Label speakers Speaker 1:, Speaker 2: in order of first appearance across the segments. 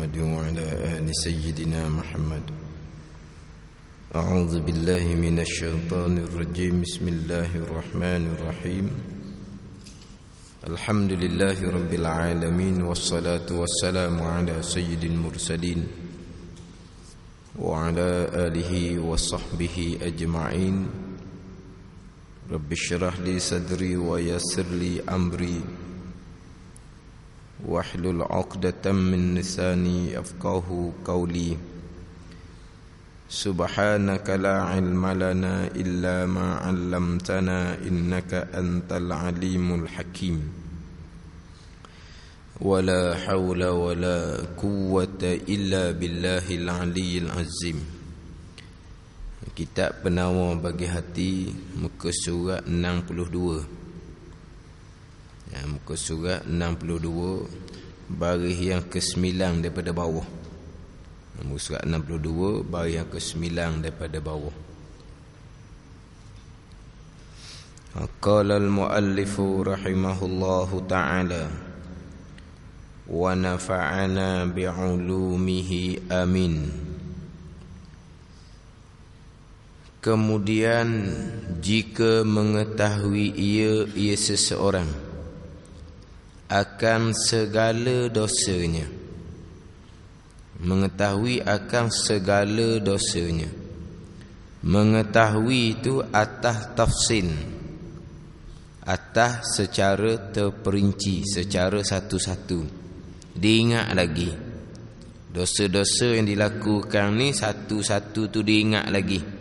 Speaker 1: محمد وعلى آل سيدنا محمد. أعوذ بالله من الشيطان الرجيم. بسم الله الرحمن الرحيم. الحمد لله رب العالمين، والصلاة والسلام على سيد المرسلين وعلى آله وصحبه أجمعين. رب اشرح لي صدري ويسر لي أمري واحلل عقدة من لساني يفقهوا قولي. سبحانك لا علم لنا إلا ما علمتنا إنك أنت العليم الحكيم. ولا حول ولا قوة إلا بالله العلي العظيم. Kitab Penawar Bagi Hati, muka surat 62. Muka surat 62, baris yang ke-9 daripada bawah. Muka surat 62, baris yang ke-9 daripada bawah. Qala al-muallifu rahimahullahu ta'ala wa nafa'ana bi'ulumihi amin. Kemudian jika mengetahui ia seseorang akan segala dosanya, mengetahui akan segala dosanya, mengetahui itu atas tafsil, atas secara terperinci, secara satu-satu. Diingat lagi dosa-dosa yang dilakukan ni, satu-satu tu diingat lagi.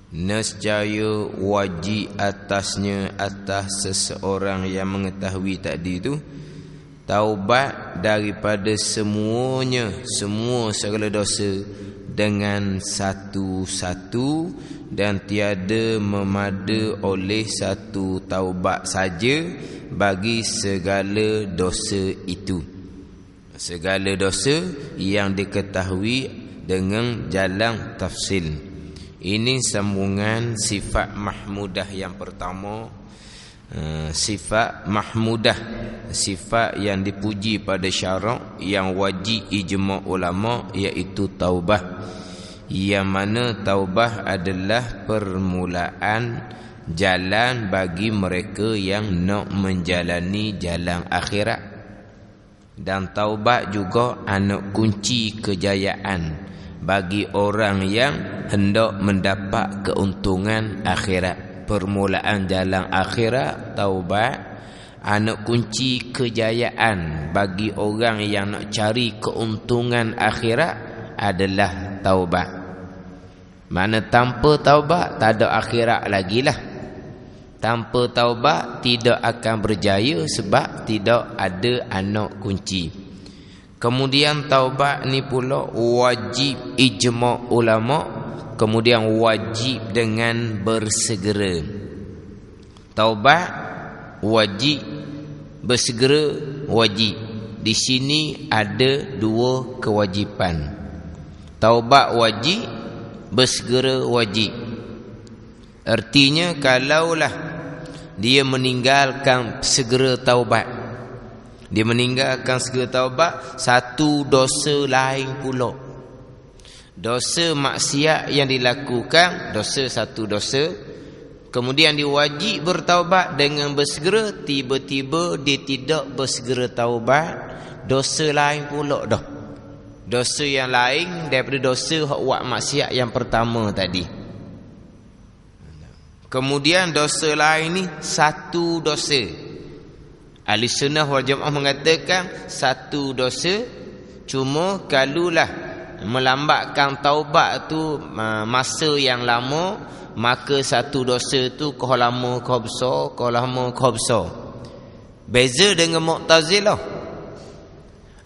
Speaker 1: Nescaya wajib atasnya, atas seseorang yang mengetahui tadi itu, taubat daripada semuanya, semua segala dosa dengan satu-satu, dan tiada memada oleh satu taubat saja bagi segala dosa itu. Segala dosa yang diketahui dengan jalan tafsil. Ini sambungan sifat mahmudah yang pertama. Sifat mahmudah, sifat yang dipuji pada syarak, yang wajib ijma' ulama', iaitu taubah. Yang mana taubah adalah permulaan jalan bagi mereka yang nak menjalani jalan akhirat. Dan taubat juga anak kunci kejayaan bagi orang yang hendak mendapat keuntungan akhirat. Permulaan jalan akhirat, taubat, anak kunci kejayaan bagi orang yang nak cari keuntungan akhirat adalah taubat. Mana tanpa taubat tak ada akhirat lagi lah. Tanpa taubat tidak akan berjaya, sebab tidak ada anak kunci. Kemudian taubat ni pula wajib ijma' ulama', kemudian wajib dengan bersegera. Taubat wajib, bersegera wajib. Di sini ada dua kewajipan. Taubat wajib, bersegera wajib. Artinya kalaulah dia meninggalkan segera taubat, dia meninggalkan segera taubat, satu dosa lain pula, dosa maksiat yang dilakukan, satu dosa, kemudian dia wajib bertaubat dengan bersegera, tiba-tiba dia tidak bersegera taubat, dosa lain pula dah. Dosa yang lain daripada dosa hak buat maksiat yang pertama tadi. Kemudian dosa lain ni satu dosa. Ahli sunnah wal jamaah mengatakan satu dosa, cuma kalulah melambatkan taubat tu masa yang lama, maka satu dosa tu kau lama kau besar, kau lama kau besar. Beza dengan Mu'tazilah.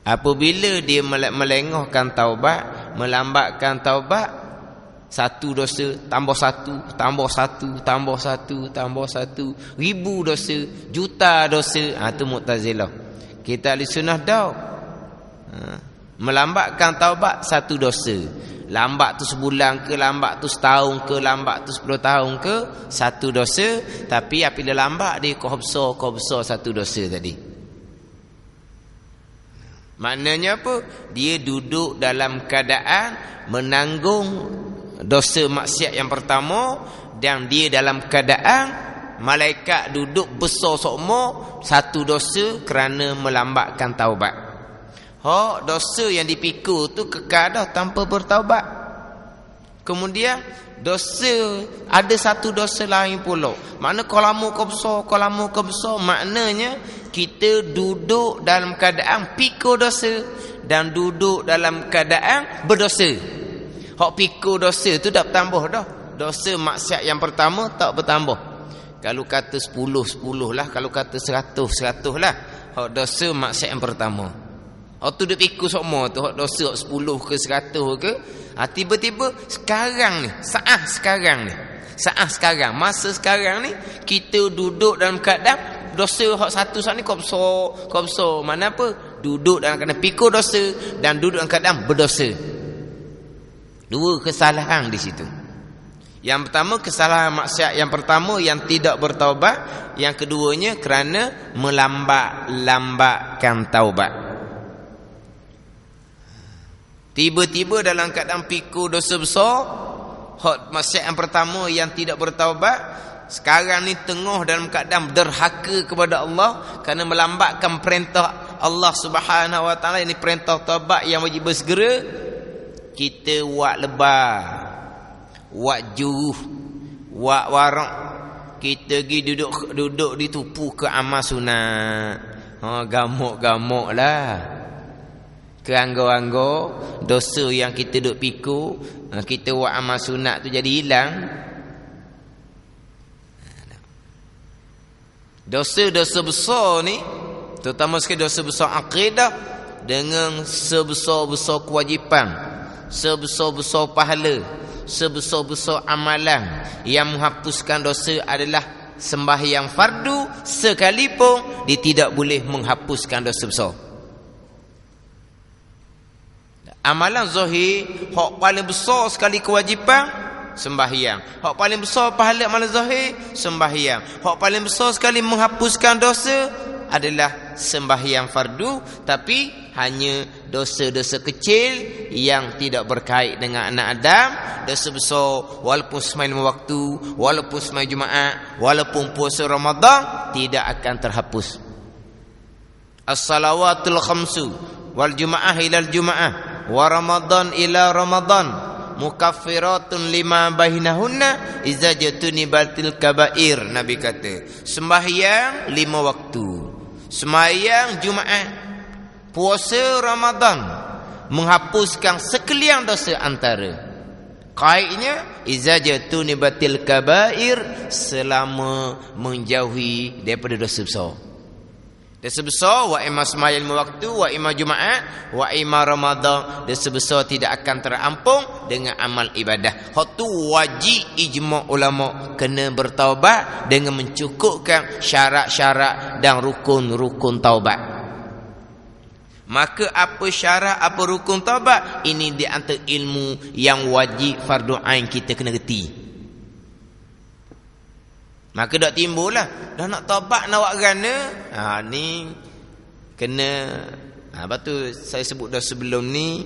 Speaker 1: Apabila dia melengahkan taubat, melambatkan taubat, satu dosa tambah satu, tambah satu, tambah satu, tambah satu, ribu dosa, juta dosa. Itu Mu'tazilah. Kita ahli sunnah dah melambatkan taubat satu dosa. Lambat tu sebulan ke, lambat tu setahun ke, lambat tu 10 tahun ke, satu dosa. Tapi apabila lambat dia kau besar satu dosa tadi. Maknanya apa? Dia duduk dalam keadaan menanggung dosa maksiat yang pertama, dan dia dalam keadaan malaikat duduk besar sokmo satu dosa kerana melambatkan taubat. Dosa yang dipikul tu kekal dah tanpa bertaubat. Kemudian dosa, ada satu dosa lain pula. Makna kalau lama kau besar, maknanya kita duduk dalam keadaan pikul dosa dan duduk dalam keadaan berdosa. Pikul dosa tu tak bertambah dah. Dosa maksiat yang pertama tak bertambah. Kalau kata 10 lah, kalau kata 100 lah. Dosa maksiat yang pertama. Tu dia pikul semua tu, dosa 10 ke 100 ke. Tiba-tiba sekarang ni, saat sekarang, masa sekarang ni, kita duduk dalam keadaan dosa satu saat ni kau besar. Mana apa? Duduk dalam keadaan pikul dosa dan duduk dalam keadaan berdosa. Dua kesalahan di situ. Yang pertama, kesalahan maksiat yang pertama yang tidak bertaubat. Yang keduanya kerana melambatkan taubat. Tiba-tiba dalam keadaan pikul dosa besar, maksiat yang pertama yang tidak bertaubat, sekarang ni tengah dalam keadaan derhaka kepada Allah kerana melambatkan perintah Allah Subhanahu Wa Taala, ini perintah taubat yang wajib bersegera. Kita buat lebar, buat juruh, buat warak, kita pergi duduk ditupu ke amal sunat. Gamuk-gamuk lah, kerangga-angga dosa yang kita duk pikul, kita buat amal sunat tu jadi hilang. Dosa-dosa besar ni, terutama sekali dosa besar akidah, dengan sebesar-besar kewajipan, sebesar-besar pahala, sebesar-besar amalan yang menghapuskan dosa adalah sembahyang fardu, sekalipun dia tidak boleh menghapuskan dosa besar. Amalan zahir, hak paling besar sekali kewajipan, sembahyang. Hak paling besar pahala amalan zahir, sembahyang. Hak paling besar sekali menghapuskan dosa adalah sembahyang fardu. Tapi hanya dosa-dosa kecil yang tidak berkait dengan anak Adam. Dosa besar, walaupun sembahyang 5 waktu, walaupun sembahyang Jumaat, walaupun puasa Ramadan, tidak akan terhapus. As-salawatul khamsu wal jumaah ilal jumaah wa Ramadan ila Ramadan mukaffiratun lima bainahunna iza jatunibatil kabair. Nabi kata, sembahyang 5 waktu, sembahyang Jumaat, puasa Ramadan, menghapuskan sekalian dosa antara. Kaitnya iza jatunibatil kabair, selama menjauhi daripada dosa besar. Dosa besar, wa imma sembahyang 5 waktu, wa imma Jumaat, wa imma Ramadan, dosa besar tidak akan terampung dengan amal ibadah. Hak tu wajib ijma' ulama, kena bertaubat dengan mencukupkan syarat-syarat dan rukun-rukun taubat. Maka apa syarat, apa rukun taubat? Ini di antara ilmu yang wajib fardu ain kita kena reti. Maka dak timbul lah, dah nak taubat nak buat kerana ni kena. Lepas tu saya sebut dah sebelum ni,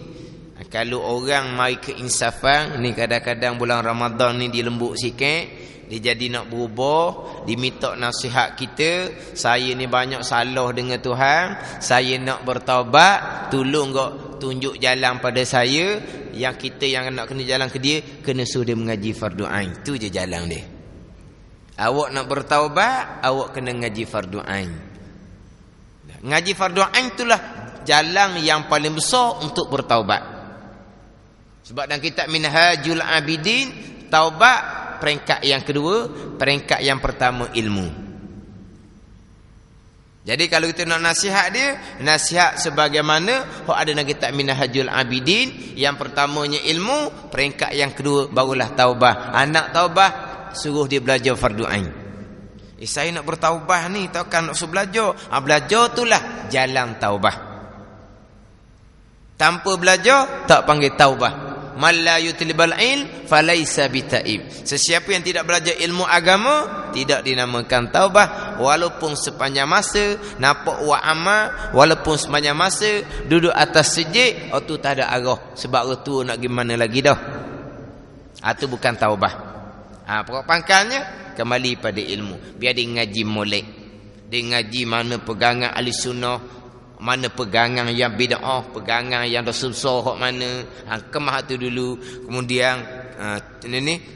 Speaker 1: kalau orang mari keinsafan ni, kadang-kadang bulan Ramadan ni dia lembut sikit, dia jadi nak berubah, diminta nasihat kita, saya ni banyak salah dengan Tuhan, saya nak bertaubat, tolong kau tunjuk jalan pada saya. Yang kita yang nak kena jalan ke dia, kena suruh dia mengaji fardu ain. Tu je jalan dia. Awak nak bertaubat, awak kena ngaji fardu ain. Ngaji fardu ain itulah jalan yang paling besar untuk bertaubat. Sebab dalam kitab Minhajul Abidin, taubat peringkat yang kedua, peringkat yang pertama ilmu. Jadi kalau kita nak nasihat dia, nasihat sebagaimana ada dalam kitab Minhajul Abidin. Yang pertamanya ilmu, peringkat yang kedua barulah taubah. Anak taubah, suruh dia belajar fardu ain. Saya nak bertaubah ni, takkan nak suruh belajar. Belajar itulah jalan taubah. Tanpa belajar tak panggil taubah. Man la yutlibal ilm falaysa bitaib. Sesiapa yang tidak belajar ilmu agama tidak dinamakan taubah. walaupun sepanjang masa, nampak buat amal walaupun sepanjang masa, duduk atas sejid, tu tak ada arah. Sebab tu nak gimana lagi dah. Itu bukan taubah. Pokok pangkalnya kembali pada ilmu. Biar dia ngaji molek. Dia ngaji mana pegangan ahli sunnah, mana pegangan yang bid'ah, pegangan yang dosa besar hak mana. Kemah tu dulu. Kemudian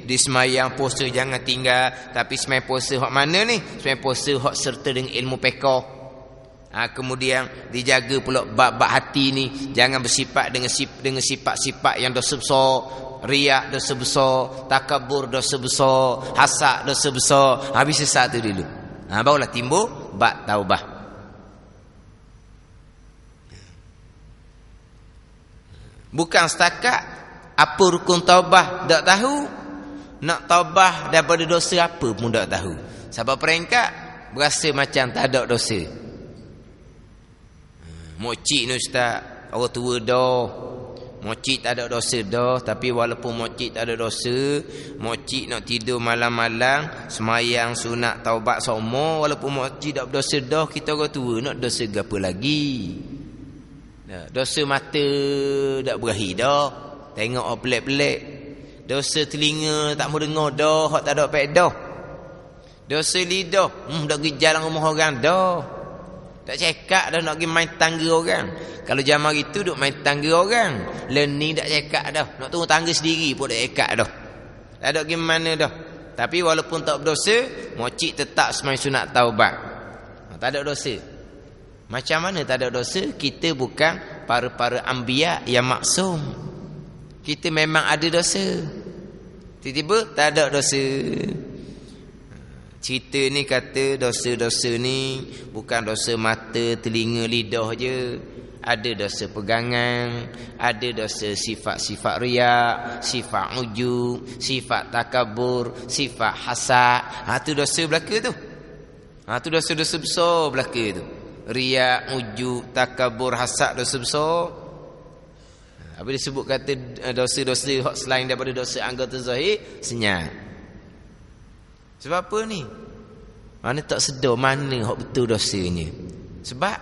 Speaker 1: di semayang puasa jangan tinggal, tapi semayang puasa hak mana ni? Semayang puasa hak serta dengan ilmu fiqh. Kemudian dijaga pula bab-bab hati ni, jangan bersifat dengan sifat-sifat yang dosa besar. Riak dosa besar, takabur dosa besar, hasad dosa besar. Habis sesat tu dulu. Barulah timbul bab taubah. Bukan setakat apa rukun taubah tak tahu, nak taubah daripada dosa apa pun tak tahu. Sebab peringkat berasa macam tak ada dosa. Mokcik ni ustaz, orang tua dah, mokcik tak ada dosa dah. Tapi walaupun mokcik tak ada dosa, mokcik nak tidur malam-malam, semayang sunat taubat semua, walaupun mokcik tak berdosa dah, kita orang tua nak dosa apa lagi? Dosa mata tak berahi dah, tengok orang pelik-pelik. Dosa telinga tak mau dengar dah, hak tak ada pek dah. Dosa lidah, dak pergi jalan rumah orang dah. Tak cekak dah nak pergi main tangga orang. Kalau zaman itu duk main tangga orang, learning tak cekak dah. Nak turun tangga sendiri pun tak cekak dah. Tak ada gimana dah. Tapi walaupun tak berdosa, mokcik tetap sembahyang sunat taubat. Tak ada dosa. Macam mana tak ada dosa? Kita bukan para anbiya yang maksum. Kita memang ada dosa. Tiba-tiba tak ada dosa. Cerita ni kata dosa-dosa ni bukan dosa mata, telinga, lidah je. Ada dosa pegangan, ada dosa sifat-sifat riak, sifat ujub, sifat takabur, sifat hasad. Tu dosa belaka tu. Tu dosa-dosa besar belaka tu. Riak, ujub, takabur, hasad, dosa besar. Apa disebut kata dosa-dosa hak selain daripada dosa anggota zahir, senyap. Sebab apa ni? Mana tak sedar mana hak betul dosanya. Sebab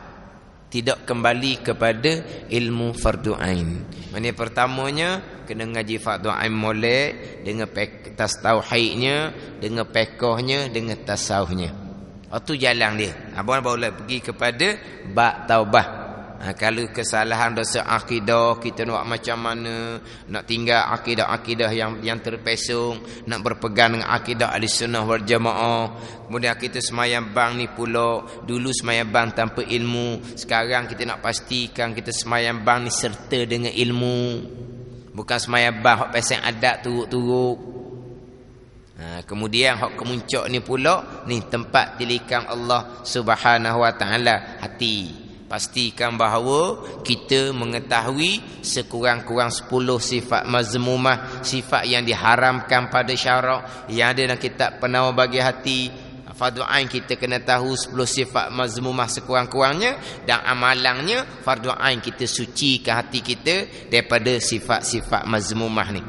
Speaker 1: tidak kembali kepada ilmu fardu ain. Mana pertamanya kena ngaji fardu ain molek dengan tas tauhidnya, dengan fiqhnya, dengan tasawufnya. Itu jalan dia. Abang barulah pergi kepada bab taubah. Kalau kesalahan dosa akidah, kita nak macam mana, nak tinggal akidah-akidah yang terpesong, nak berpegang dengan akidah Ahlussunnah wal Jamaah. Kemudian kita semayang bang ni pula, dulu semayang bang tanpa ilmu, sekarang kita nak pastikan kita semayang bang ni serta dengan ilmu. Bukan semayang bang hak pasang adat turuk-turuk. Kemudian hak kemuncak ni pula, ni tempat tilikan Allah Subhanahu wa taala, hati. Pastikan bahawa kita mengetahui sekurang-kurang 10 sifat mazmumah, sifat yang diharamkan pada syarak yang ada dalam kitab penawar bagi hati. Fardu ain kita kena tahu 10 sifat mazmumah sekurang-kurangnya, dan amalannya fardu ain kita sucikan hati kita daripada sifat-sifat mazmumah ni.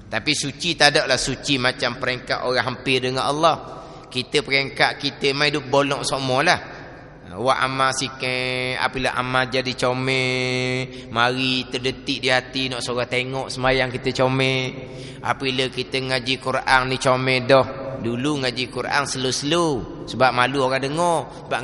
Speaker 1: Tapi suci tak ada lah suci macam peringkat orang hampir dengan Allah. Kita peringkat kita main duk bolong semualah. Wa amal sikit, apabila amal jadi comel, mari terdetik di hati nak suruh tengok semayang kita comel. Apabila kita ngaji Quran ni comel dah. Dulu ngaji Quran slow-slow sebab malu orang dengar, sebab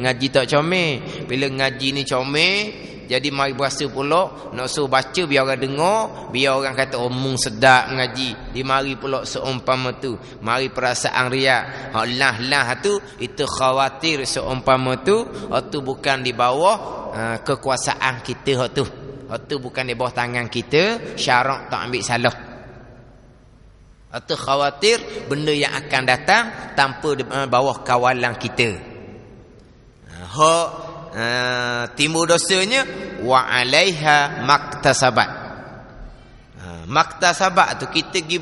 Speaker 1: ngaji tak comel. Bila ngaji ni comel, jadi mari berasa pula nak suruh baca biar orang dengar, biar orang kata omong sedap ngaji. Di mari pula seumpama tu, mari perasaan riak. Lah tu itu khawatir seumpama tu, itu bukan di bawah kekuasaan kita tu. Itu bukan di bawah tangan kita, syarak tak ambil salah. Itu khawatir benda yang akan datang tanpa di bawah kawalan kita. Timbul dosanya wa 'alaiha maktasabat. Maktasabat tu kita gi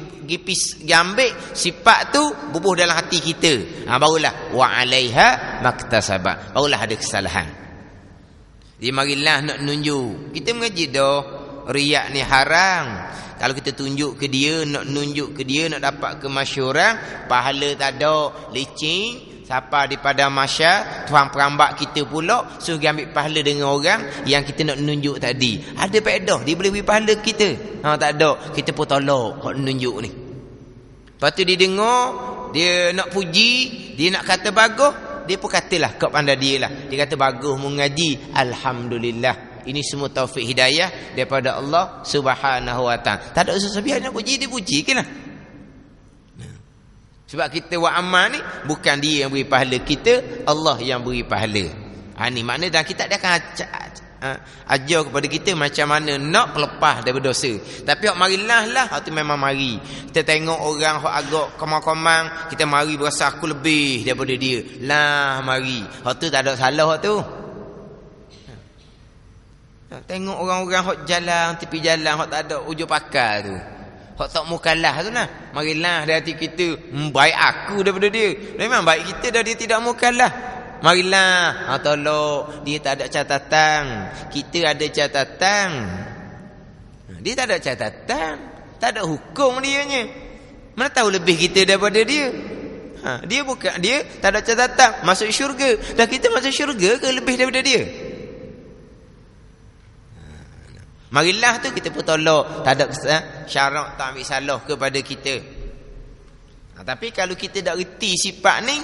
Speaker 1: ambil sifat tu bubuh dalam hati kita. Barulah wa 'alaiha maktasabat. Barulah ada kesalahan. Dia marilah nak nunjuk. Kita mengaji dah riak ni haram. Kalau kita tunjuk ke dia, nak nunjuk ke dia, nak dapat kemasyhuran, pahala tak ada, licin. Siapa di padang mahsyar, tuan perambak kita pula suruh ambil pahala dengan orang yang kita nak nunjuk tadi. Ada faedah, dia boleh beri pahala kita. Tak ada, kita pun tolak hak nunjuk ni. Lepas tu dia dengar, dia nak puji, dia nak kata bagus, dia pun katalah kat pandai dia lah. Dia kata bagus mengaji, alhamdulillah. Ini semua taufik hidayah daripada Allah Subhanahu wa taala. Tak ada usaha biar nak puji, dia puji ke lah. Sebab kita wa amal ni bukan dia yang beri pahala kita, Allah yang beri pahala. Ni makna dalam kitab dia akan ajar kepada kita macam mana nak lepas daripada dosa. Tapi hak marilah lah, hak tu memang mari. Kita tengok orang hak agak komang-komang, kita mari berasa aku lebih daripada dia. Lah mari. Hak tu tak ada salah hak tu. Tengok orang-orang hak jalan tepi jalan hak tak ada ujung pakar tu. Hak tak mukalah tu lah. Marilah dari hati kita, baik aku daripada dia. Memang baik kita dah dia tidak mukalah. Marilah, tolong. Dia tak ada catatan, kita ada catatan. Dia tak ada catatan, tak ada hukum dianya. Mana tahu lebih kita daripada dia. Dia bukan, dia tak ada catatan, masuk syurga. Dah kita masuk syurga ke lebih daripada dia? Marilah tu kita pun tolak. Tak ada syarat tak ambil salah kepada kita. Tapi kalau kita tak reti sifat ni,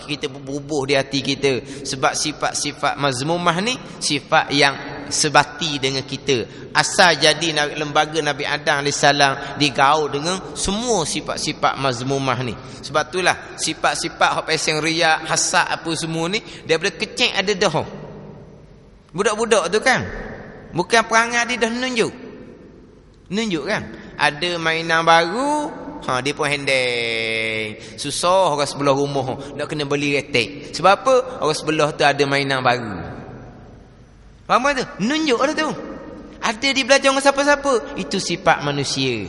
Speaker 1: kita berbubuh di hati kita. Sebab sifat-sifat mazmumah ni sifat yang sebati dengan kita. Asal jadi lembaga Nabi Adam AS digaul dengan semua sifat-sifat mazmumah ni. Sebab itulah sifat-sifat hak pasang riak, hasad apa semua ni daripada kecil ada dah. Budak-budak tu kan, bukan perangai dia dah nunjuk kan. Ada mainan baru, dia pun handai. Susah orang sebelah rumah nak kena beli retek. Sebab apa? Orang sebelah tu ada mainan baru. Faham tu? Nunjuk lah tu. Ada dia belajar dengan siapa-siapa. Itu sifat manusia.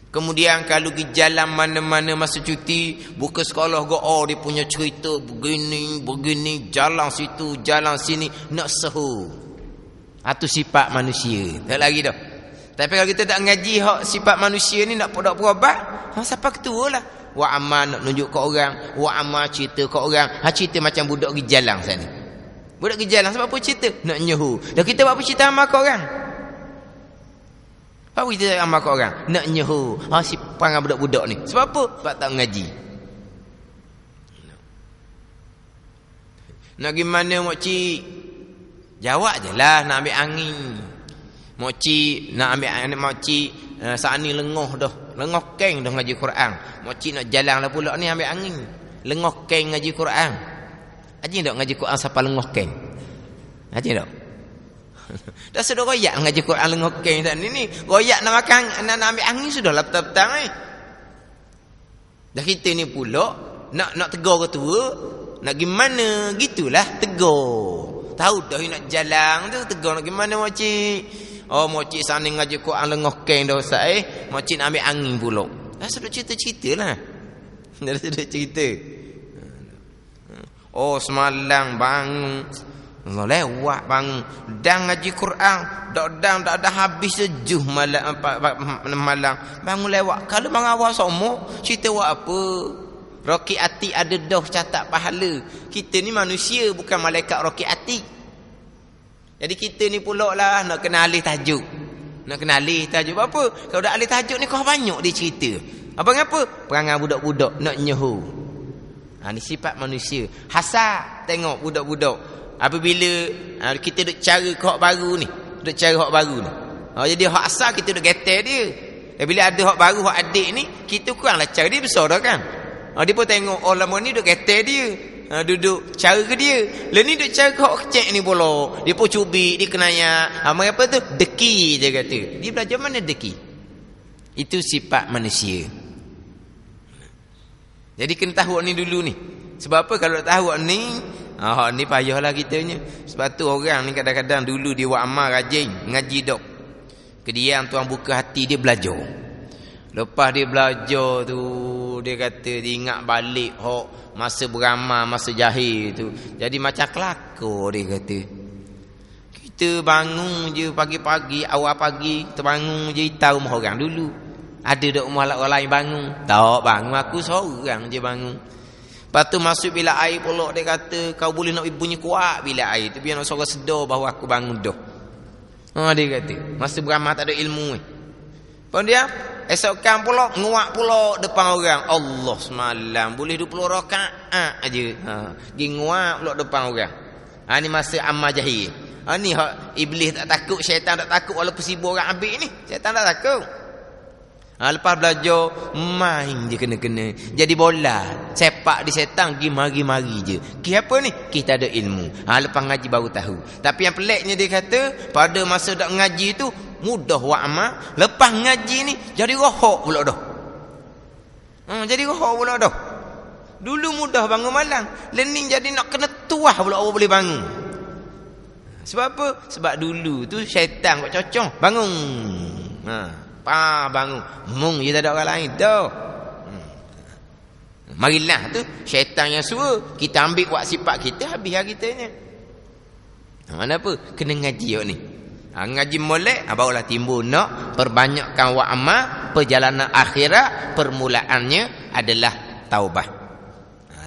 Speaker 1: Kemudian kalau pergi jalan mana-mana masa cuti, buka sekolah go, dia punya cerita begini, jalan situ, jalan sini, nak sehu. Itu sifat manusia. Tak lagi dah. Tapi kalau kita tak ngaji hak sifat manusia ni nak berobat, siapa ketua lah. Wa amal nak nunjuk ke orang, wa amal cerita ke orang. Cerita macam budak pergi jalan sana. Budak pergi jalan sebab apa cerita? Nak nyehu. Dan kita buat apa cerita amal ke orang? Apa kita amal ke orang? Nak nyehu. Si perangai budak-budak ni. Sebab apa? Sebab tak ngaji. Nak gimana makcik? Jawab je lah, nak ambil angin. Makcik nak ambil anak makcik saat ni lengoh dah. Lengoh keng dah ngaji Quran. Makcik nak jalan lah pula ni ambil angin. Lengoh keng ngaji Quran. Haji tak ngaji Quran siapa lengoh keng? Haji tak? Dah sudah royak ngaji Quran lengoh keng tak ni royak nak makan nak ambil angin sudah lah petang ni. Dah kita ni pula nak tegur ketua, nak gimana gitulah tegur. Tahu dah nak jalan tu tegur nak gimana makcik? Makcik sana ngaji Quran lengoh keng dah Ustaz makcik nak ambil angin pula. Dah sudah cerita-cerita lah. Dah sudah cerita. Semalam bangun lewat bangun dan ngaji Quran tak ada habis sejuh malam bangun lewat. Kalau bang awak semua cerita buat apa? Roki ati ada dah catat pahala. Kita ni manusia bukan malaikat roki ati. Jadi kita ni pula lah nak kena alih tajuk. Nak kena alih tajuk apa? Kalau dah alih tajuk ni kau banyak dia cerita. Apa-apa? Perangai budak-budak nak nyehu. Ni sifat manusia. Hasad tengok budak-budak. Apabila kita duk cara hak baru ni, duk cara hak baru ni. Jadi hak asal kita duk getar dia. Bila ada hak baru hak adik ni, kita kuranglah cara dia besar dah kan. Dia pun tengok lama ni duk getar dia. Duduk cara ke dia. Lah ni duk cara hak kecek ni pula. Dia pun cubik, dia kenaya. Apa tu? Deki je kata. Dia belajar mana deki? Itu sifat manusia. Jadi kena tahu ni dulu ni. Sebab apa kalau tak tahu ni, ni payahlah kitanya. Sebab tu orang ni kadang-kadang dulu dia buat amal rajin, ngaji dok. Kediam tuan buka hati dia belajar. Lepas dia belajar tu, dia kata dia ingat balik hok masa beramal, masa jahil tu. Jadi macam kelakar dia kata. Kita bangun je pagi-pagi, awal pagi, kita bangun je tahu rumah orang dulu. Ada dak rumah orang lain bangun? Tak bangun, aku seorang je bangun. Lepas tu masuk bilik air pula, dia kata kau boleh nak bunyi kuat bilik air tu, biar nak suara sedar bahawa aku bangun dah. Dia kata masa beramal tak ada ilmu ni. Lepas dia esokkan pula nguak pula depan orang. Allah semalam boleh 20 rakaat aja. Pergi nguak pula depan orang. Ni masa amal jahil. Ni hak iblis tak takut, syaitan tak takut walaupun sibuk orang ambil ni. Syaitan tak takut. Lepas belajar main je kena-kena. Jadi bola, sepak di setan, pergi mari-mari je. Apa ni? Kita ada ilmu. Lepas ngaji baru tahu. Tapi yang peliknya dia kata, pada masa dak ngaji tu mudah buat amal, lepas ngaji ni jadi rohok pula dah. Jadi rohok pula dah. Dulu mudah bangun malam, learning jadi nak kena tuah pula orang boleh bangun. Sebab apa? Sebab dulu tu syaitan buat cocong, bangun. Bangun. Je tak ada orang lain dah. Marilah tu syaitan yang suruh kita ambil buat sifat kita, habis hari kitanya. Mana apa? Kena ngaji ni. Ngaji molek, barulah timbul nak perbanyakkan buat amal. Perjalanan akhirat permulaannya adalah taubah.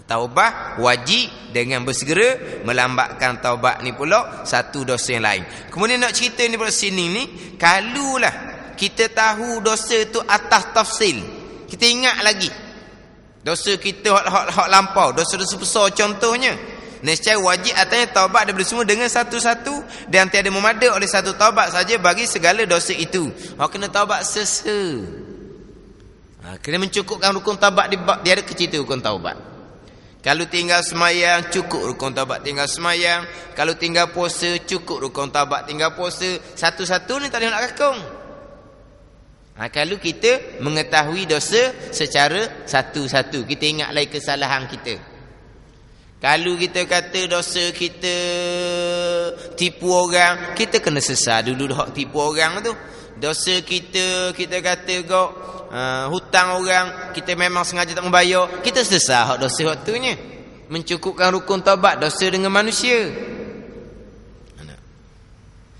Speaker 1: Taubah wajib dengan bersegera. Melambatkan taubat ni pula satu dosa yang lain. Kemudian nak cerita ni pula sini ni, kalulah kita tahu dosa tu atas tafsil, kita ingat lagi dosa kita hak lampau, dosa-dosa besar contohnya, nescaya wajib atasnya taubat daripada semua dengan satu-satu, dan tiada memada oleh satu taubat saja bagi segala dosa itu. Kena taubat kena mencukupkan rukun taubat. Dia ada kecil rukun taubat. Kalau tinggal semayang, cukup rukun taubat tinggal semayang. Kalau tinggal puasa, cukup rukun taubat tinggal puasa. Satu-satu ni tak ada nak rakung. Kalau kita mengetahui dosa secara satu-satu, kita ingat lagi kesalahan kita. Kalau kita kata dosa kita tipu orang, kita kena sesal dulu hak tipu orang tu. Dosa kita kata kok hutang orang, kita memang sengaja tak membayar, kita sesal hak dosa waktunya. Mencukupkan rukun taubat dosa dengan manusia.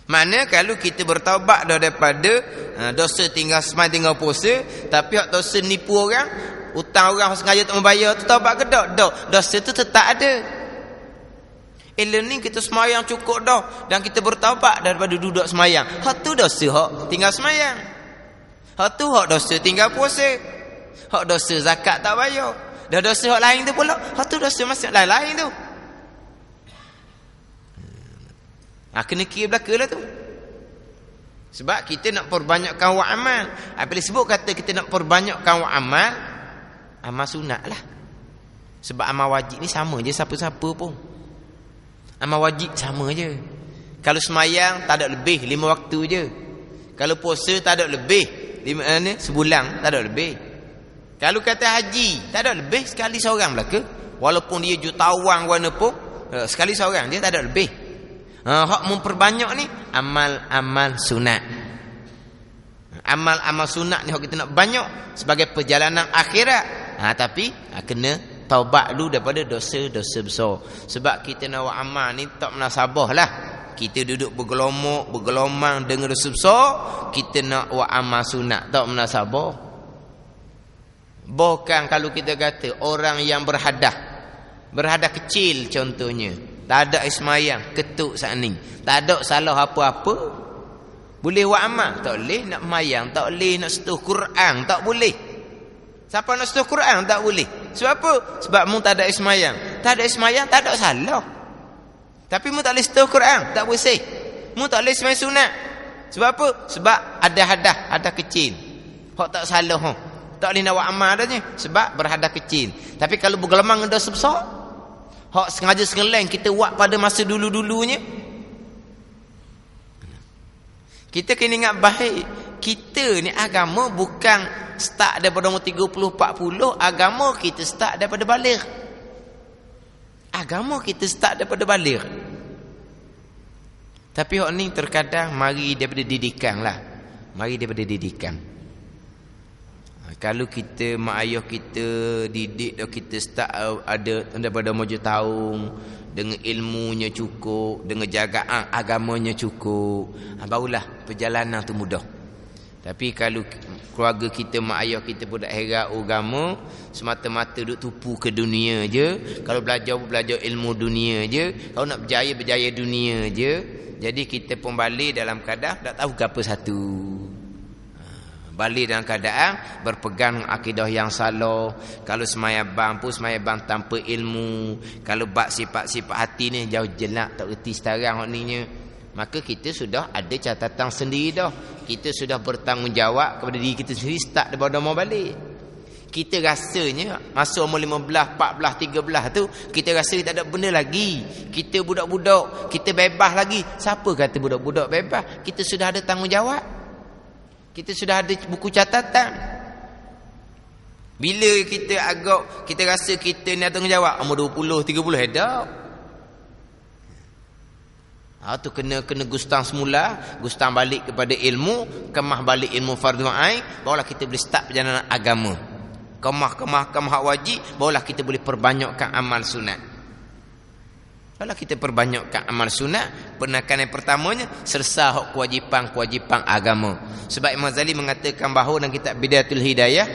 Speaker 1: Mana kalau kita bertaubat daripada dosa tinggal semai tinggal puasa, tapi hak dosa nipu orang, hutang orang sengaja tak membayar tu, taubat ke tak? Dosa tu tetap ada. Learning kita semayang cukup dah, dan kita bertaubat daripada duduk semayang. Hak tu dosa hak tinggal semayang. Hak tu hak dosa tinggal puasa. Hak dosa zakat tak bayar. Dah dosa hak lain tu pula, hak tu dosa masih lain-lain tu. Kena kira belaka lah tu. Sebab kita nak perbanyakkan buat amal. Bila sebut kata kita nak perbanyakkan buat amal, amal sunat lah. Sebab amal wajib ni sama je siapa-siapa pun. Amal wajib sama je. Kalau semayang tak ada lebih 5 waktu je. Kalau puasa tak ada lebih sebulan tak ada lebih. Kalau kata haji tak ada lebih, sekali seorang belaka. Walaupun dia jutawan warna pun, sekali seorang dia tak ada lebih. Hak memperbanyak ni amal-amal sunat. Amal-amal sunat ni hak kita nak banyak sebagai perjalanan akhirat. Tapi kena taubat dulu daripada dosa-dosa besar. Sebab kita nak buat amal ni tak menasabah lah. Kita duduk bergelomang dengan dosa besar, kita nak buat amal sunat, tak menasabah. Bahkan kalau kita kata orang yang berhadas kecil contohnya, tak ada ismayang, ketuk saat ni, tak ada salah apa-apa, boleh buat amal? Tak boleh. Nak mayang tak boleh, nak setuh Quran tak boleh. Siapa nak setuh Quran tak boleh. Sebab apa? Sebab mu tak ada ismayang. Tak ada ismayang tak ada salah. Tapi mu tak boleh setuh Quran, tak boleh sih. Mu tak boleh sembahyang sunat. Sebab apa? Sebab ada kecil. Hak tak salah hak. Tak boleh nak buat amal adanya sebab berhadas kecil. Tapi kalau bergelamang dosa besar, hak sengaja sengeleng kita buat pada masa dulu-dulunya, kita kena ingat baik, kita ni agama bukan start daripada umur 30-40, agama kita start daripada baligh. Agama kita start daripada baligh. Tapi hak ni terkadang mari daripada didikan lah. Mari daripada didikan. Kalau kita, mak ayah kita didik dah, kita start ada daripada umur 7 tahun, dengan ilmunya cukup, dengan jagaan agamanya cukup, barulah perjalanan tu mudah. Tapi kalau keluarga kita, mak ayah kita pun tak heran agama, semata-mata duk tupu ke dunia je. Kalau belajar ilmu dunia je. Kalau nak berjaya dunia je. Jadi kita pun balik dalam keadaan tak tahu ke apa satu. Balik dalam keadaan berpegang akidah yang salah. Kalau semayabang pun semayabang tanpa ilmu. Kalau bab sifat-sifat hati ni jauh jelak, tak reti sekarang ni. Maka kita sudah ada catatan sendiri dah. Kita sudah bertanggungjawab kepada diri kita sendiri. Start daripada mau balik. Kita rasanya masa umur 15, 14, 13 tu kita rasa tak ada benda lagi. Kita budak-budak, kita bebas lagi. Siapa kata budak-budak bebas? Kita sudah ada tanggungjawab. Kita sudah ada buku catatan. Bila kita kita rasa kita ni ada tanggungjawab umur 20, 30 dah. Tu kena gustang semula, gustang balik kepada ilmu, kemah balik ilmu fardu ain, barulah kita boleh start perjalanan agama. Kemah wajib, barulah kita boleh perbanyakkan amal sunat. Kalau kita perbanyakkan amal sunat, penekanan pertamanya sersa kewajipan agama. Sebab Imam Ghazali mengatakan bahawa dalam kitab Bidayatul Hidayah,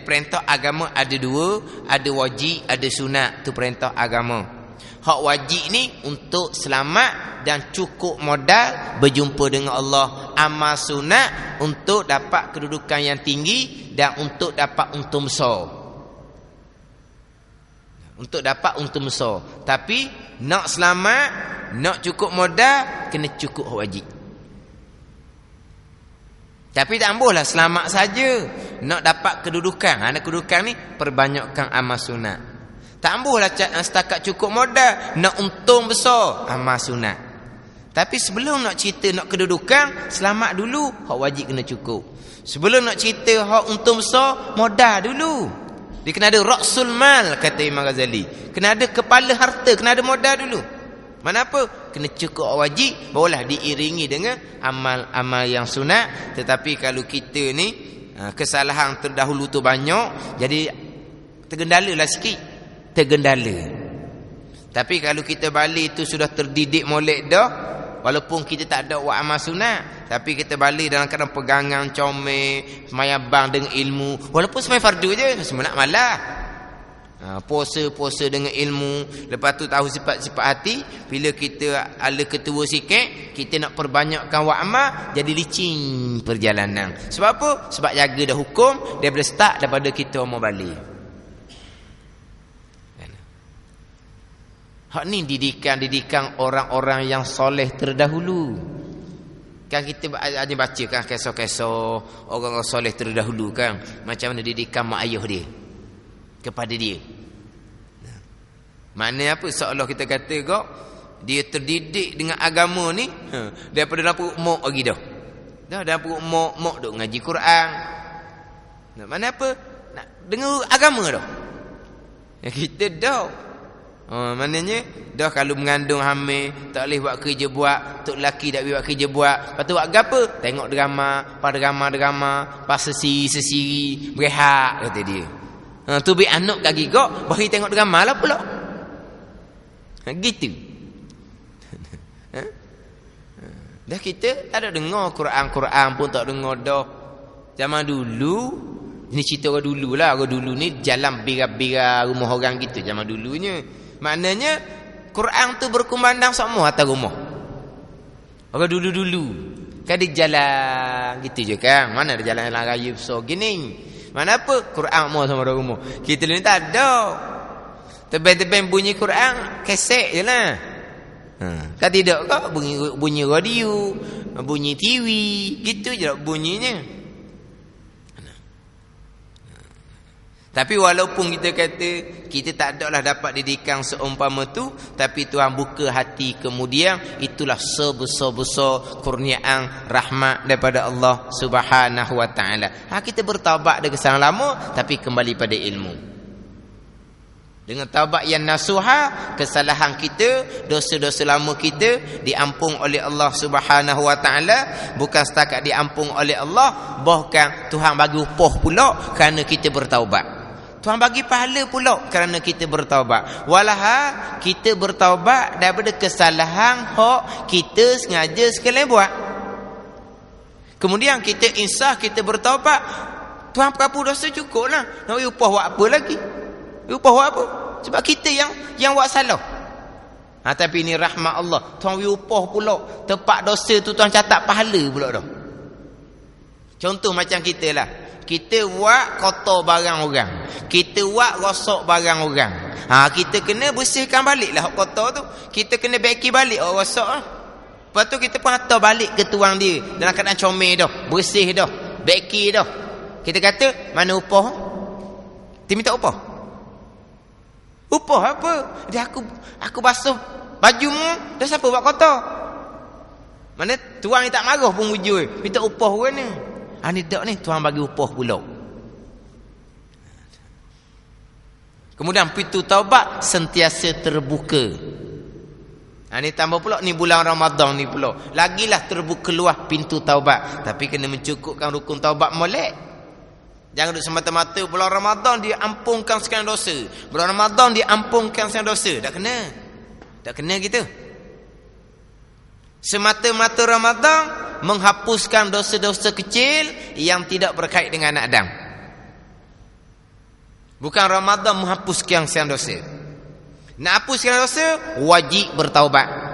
Speaker 1: perintah agama ada dua, ada wajib, ada sunat. Tu perintah agama. Hak wajib ni untuk selamat dan cukup modal berjumpa dengan Allah. Amal sunat untuk dapat kedudukan yang tinggi dan untuk dapat untung besar. Untuk dapat untung besar. Tapi nak selamat, nak cukup modal, kena cukup hak wajib. Tapi tak ambuhlah selamat saja. Nak dapat kedudukan, ada kedudukan ni perbanyakkan amal sunat. Tak ambuhlah setakat cukup modal, nak untung besar, amal sunat. Tapi sebelum nak cerita nak kedudukan, selamat dulu, hak wajib kena cukup. Sebelum nak cerita hak untung besar, modal dulu. Dia kena ada ra'sul mal, kata Imam Ghazali. Kena ada kepala harta, kena ada modal dulu. Mana apa? Kena cukup wajib, barulah diiringi dengan amal-amal yang sunat. Tetapi kalau kita ni kesalahan terdahulu tu banyak, jadi tergendalalah sikit. Tergendala. Tapi kalau kita balik tu sudah terdidik molek dah, walaupun kita tak ada buat amal sunat, tapi kita balik dalam keadaan pegangan comel, semayabang dengan ilmu. Walaupun semai fardu je, semua nak malah. Puasa dengan ilmu. Lepas tu tahu sifat-sifat hati. Bila kita ala ketua sikit, kita nak perbanyakkan buat amal, jadi licin perjalanan. Sebab apa? Sebab jaga dah hukum daripada start, daripada kita mau balik. Hak ni didikan orang-orang yang soleh terdahulu. Kan kita ada baca kan kisah-kisah orang-orang soleh terdahulu kan, macam mana didikan mak ayah dia kepada dia. Maknanya apa? Seolah kita kata kok dia terdidik dengan agama ni daripada dalam perut mak lagi dah. Dah dalam perut mak duk ngaji Quran. Mana apa? Nak dengar agama dah. Ya kita dah. Maknanya dah kalau mengandung hamil tak boleh buat kerja buat, tok lelaki tak boleh buat kerja buat. Lepas tu buat apa? Tengok drama, pas sesiri, berehat kata dia. Tu bi anak kaki kok bagi tengok drama lah pula. Gitu. Dah kita tak ada dengar Quran pun tak dengar dah. Zaman dulu ni cerita orang dulu lah. Orang dulu ni jalan bira-bira rumah orang gitu zaman dulunya. Maknanya Quran tu berkumandang semua atas rumah. Orang dulu-dulu kan dia jalan gitu je kan. Mana ada jalan raya besar gini. Mana apa? Quran mau sama rumah. Kita ni tak ada. Tebang-tebang bunyi Quran kesek je lah. Kan tidak kok bunyi radio, bunyi TV, gitu je bunyinya. Tapi walaupun kita kata kita tak ada lah dapat didikan seumpama tu, tapi Tuhan buka hati kemudian, itulah sebesar-besar kurniaan rahmat daripada Allah Subhanahu wa taala. Kita bertaubat dari kesalahan lama tapi kembali pada ilmu. Dengan taubat yang nasuha, kesalahan kita, dosa-dosa lama kita diampung oleh Allah Subhanahu wa taala. Bukan setakat diampung oleh Allah, bahkan Tuhan bagi upah pula kerana kita bertaubat. Tuhan bagi pahala pula kerana kita bertaubat. Walaha kita bertaubat daripada kesalahan hak kita sengaja sekali buat. Kemudian kita insaf, kita bertaubat, Tuhan pengampun dosa cukuplah. Nak upah buat apa lagi? Upah buat apa? Sebab kita yang buat salah. Tapi ini rahmat Allah. Tuhan upah pula. Tempat dosa tu Tuhan catat pahala pula dah. Contoh macam kita lah. Kita buat kotor barang orang. Kita buat rosak barang orang. Kita kena bersihkan balik lah kotor tu. Kita kena baiki balik orang rosak lah. Lepas tu kita pun hantar balik ke tuang dia. Dalam keadaan comel dah. Bersih dah. Baiki dah. Kita kata, mana upah? Dia minta upah. Upah apa? Dia aku basuh bajumu, dah siapa buat kotor? Mana tuang ni tak marah pun wujud. Minta upah orang ni. Ni tak ni, tuang bagi upah pula. Kemudian pintu taubat sentiasa terbuka. Ni tambah pula, ni bulan Ramadan ni pula. Lagilah terbuka luah pintu taubat. Tapi kena mencukupkan rukun taubat molek. Jangan duduk semata-mata bulan Ramadan dia ampunkan sekian dosa. Bulan Ramadan dia ampunkan sekian dosa. Tak kena. Tak kena gitu. Semata-mata Ramadan menghapuskan dosa-dosa kecil yang tidak berkait dengan anak Adam. Bukan Ramadan menghapuskan sekian dosa. Nak hapuskan dosa, wajib bertaubat.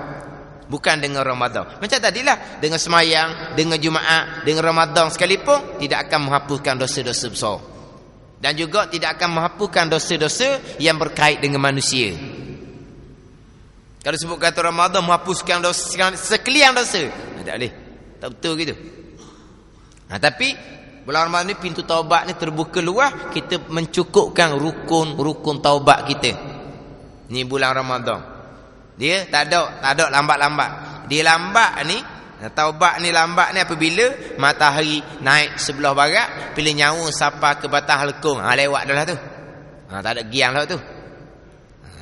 Speaker 1: Bukan dengan Ramadan. Macam tadilah, dengan semayang, dengan Jumaat, dengan Ramadan sekalipun, tidak akan menghapuskan dosa-dosa besar. Dan juga tidak akan menghapuskan dosa-dosa yang berkait dengan manusia. Kalau sebut kata Ramadan menghapuskan dosa, sekalian dosa, tak boleh. Tak betul gitu. Tapi bulan Ramadan ni pintu taubat ni terbuka luas. Kita mencukupkan rukun taubat kita. Ni bulan Ramadan. Dia tak ada lambat-lambat. Dia lambat ni, taubat ni lambat ni apabila matahari naik sebelah barat, bila nyawa sampai ke batas lekung, lewat dah lah tu. Tak ada giang lah tu.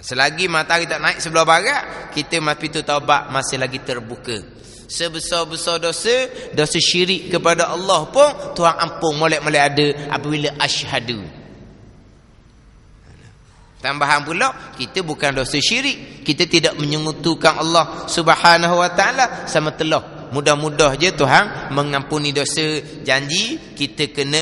Speaker 1: Selagi matahari tak naik sebelah barat, kita pintu taubat masih lagi terbuka. Sebesar-besar dosa syirik kepada Allah pun Tuhan ampun molek-molek ada apabila asyhadu. Tambahan pula, kita bukan dosa syirik. Kita tidak menyekutukan Allah Subhanahu wa taala sama telah. Mudah-mudah je Tuhan mengampuni dosa. Janji kita kena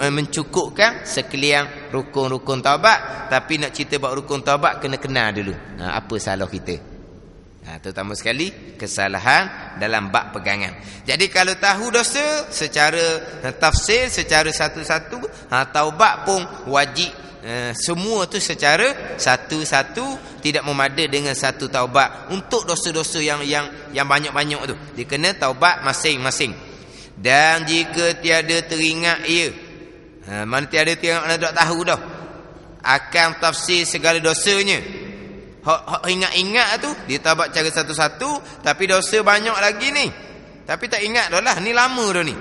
Speaker 1: mencukupkan sekalian rukun-rukun taubat. Tapi nak cerita buat rukun taubat, kena kenal dulu apa salah kita. Terutama sekali kesalahan dalam bab pegangan. Jadi kalau tahu dosa secara tafsir, secara satu-satu, taubat pun wajib. Semua tu secara satu-satu, tidak memada dengan satu taubat untuk dosa-dosa yang banyak-banyak tu. Dia kena taubat masing-masing. Dan jika tiada teringat ia, mana tiada teringat, mana tak tahu dah akan tafsir segala dosanya. Hak ingat-ingat tu dia taubat cara satu-satu, tapi dosa banyak lagi ni. Tapi tak ingat dah lah, ni lama dah ni.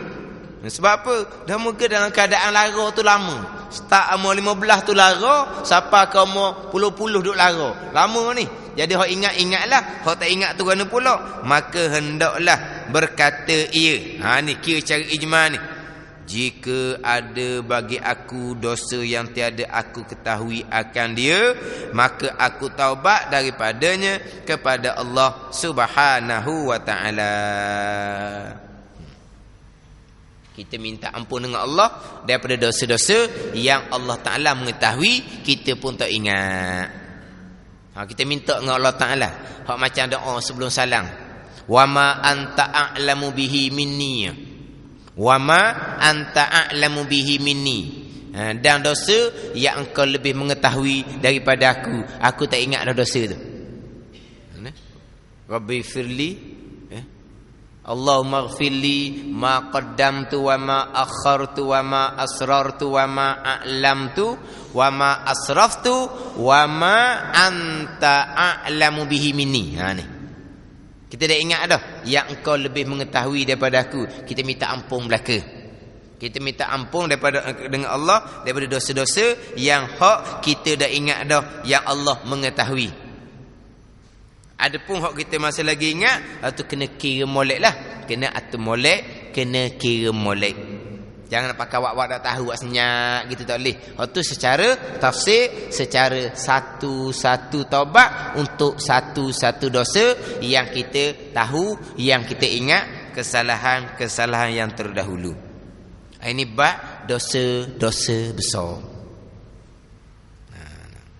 Speaker 1: Sebab apa? Dah muka dalam keadaan lara tu lama. Start umur 15 tu lara, sampai ke umur puluh-puluh duk lara. Lama ni. Jadi hak ingat-ingatlah, hak tak ingat tu kerana pula, maka hendaklah berkata ia. Ni kira cara ijma' ni. Jika ada bagi aku dosa yang tiada aku ketahui akan dia, maka aku taubat daripadanya kepada Allah Subhanahu wa ta'ala. Kita minta ampun dengan Allah daripada dosa-dosa yang Allah Ta'ala mengetahui, kita pun tak ingat. Kita minta dengan Allah Ta'ala. Hak macam doa sebelum salam. Wa ma anta a'lamu bihi minni. Wa ma anta a'lamu bihi minni. Dan dosa yang engkau lebih mengetahui daripada aku. Aku tak ingat dah dosa tu. Rabbi firli, Allahumma ighfirli ma qaddamtu wa ma akhartu wa ma asrartu wa ma a'lamtu wa ma asraftu wa ma anta a'lamu bihi minni. Ni kita dah ingat dah yang engkau lebih mengetahui daripada aku. Kita minta ampun belaka. Kita minta ampun dengan Allah daripada dosa-dosa yang hak kita dah ingat dah yang Allah mengetahui. Adapun hak kita masih lagi ingat, itu kena kira molek lah. Kena atur molek, kena kira molek. Jangan pakai wak-wak tak tahu, wak senyap gitu, tak boleh. Hak tu secara tafsir, secara satu-satu taubat untuk satu-satu dosa yang kita tahu, yang kita ingat kesalahan-kesalahan yang terdahulu. Ini bab dosa-dosa besar.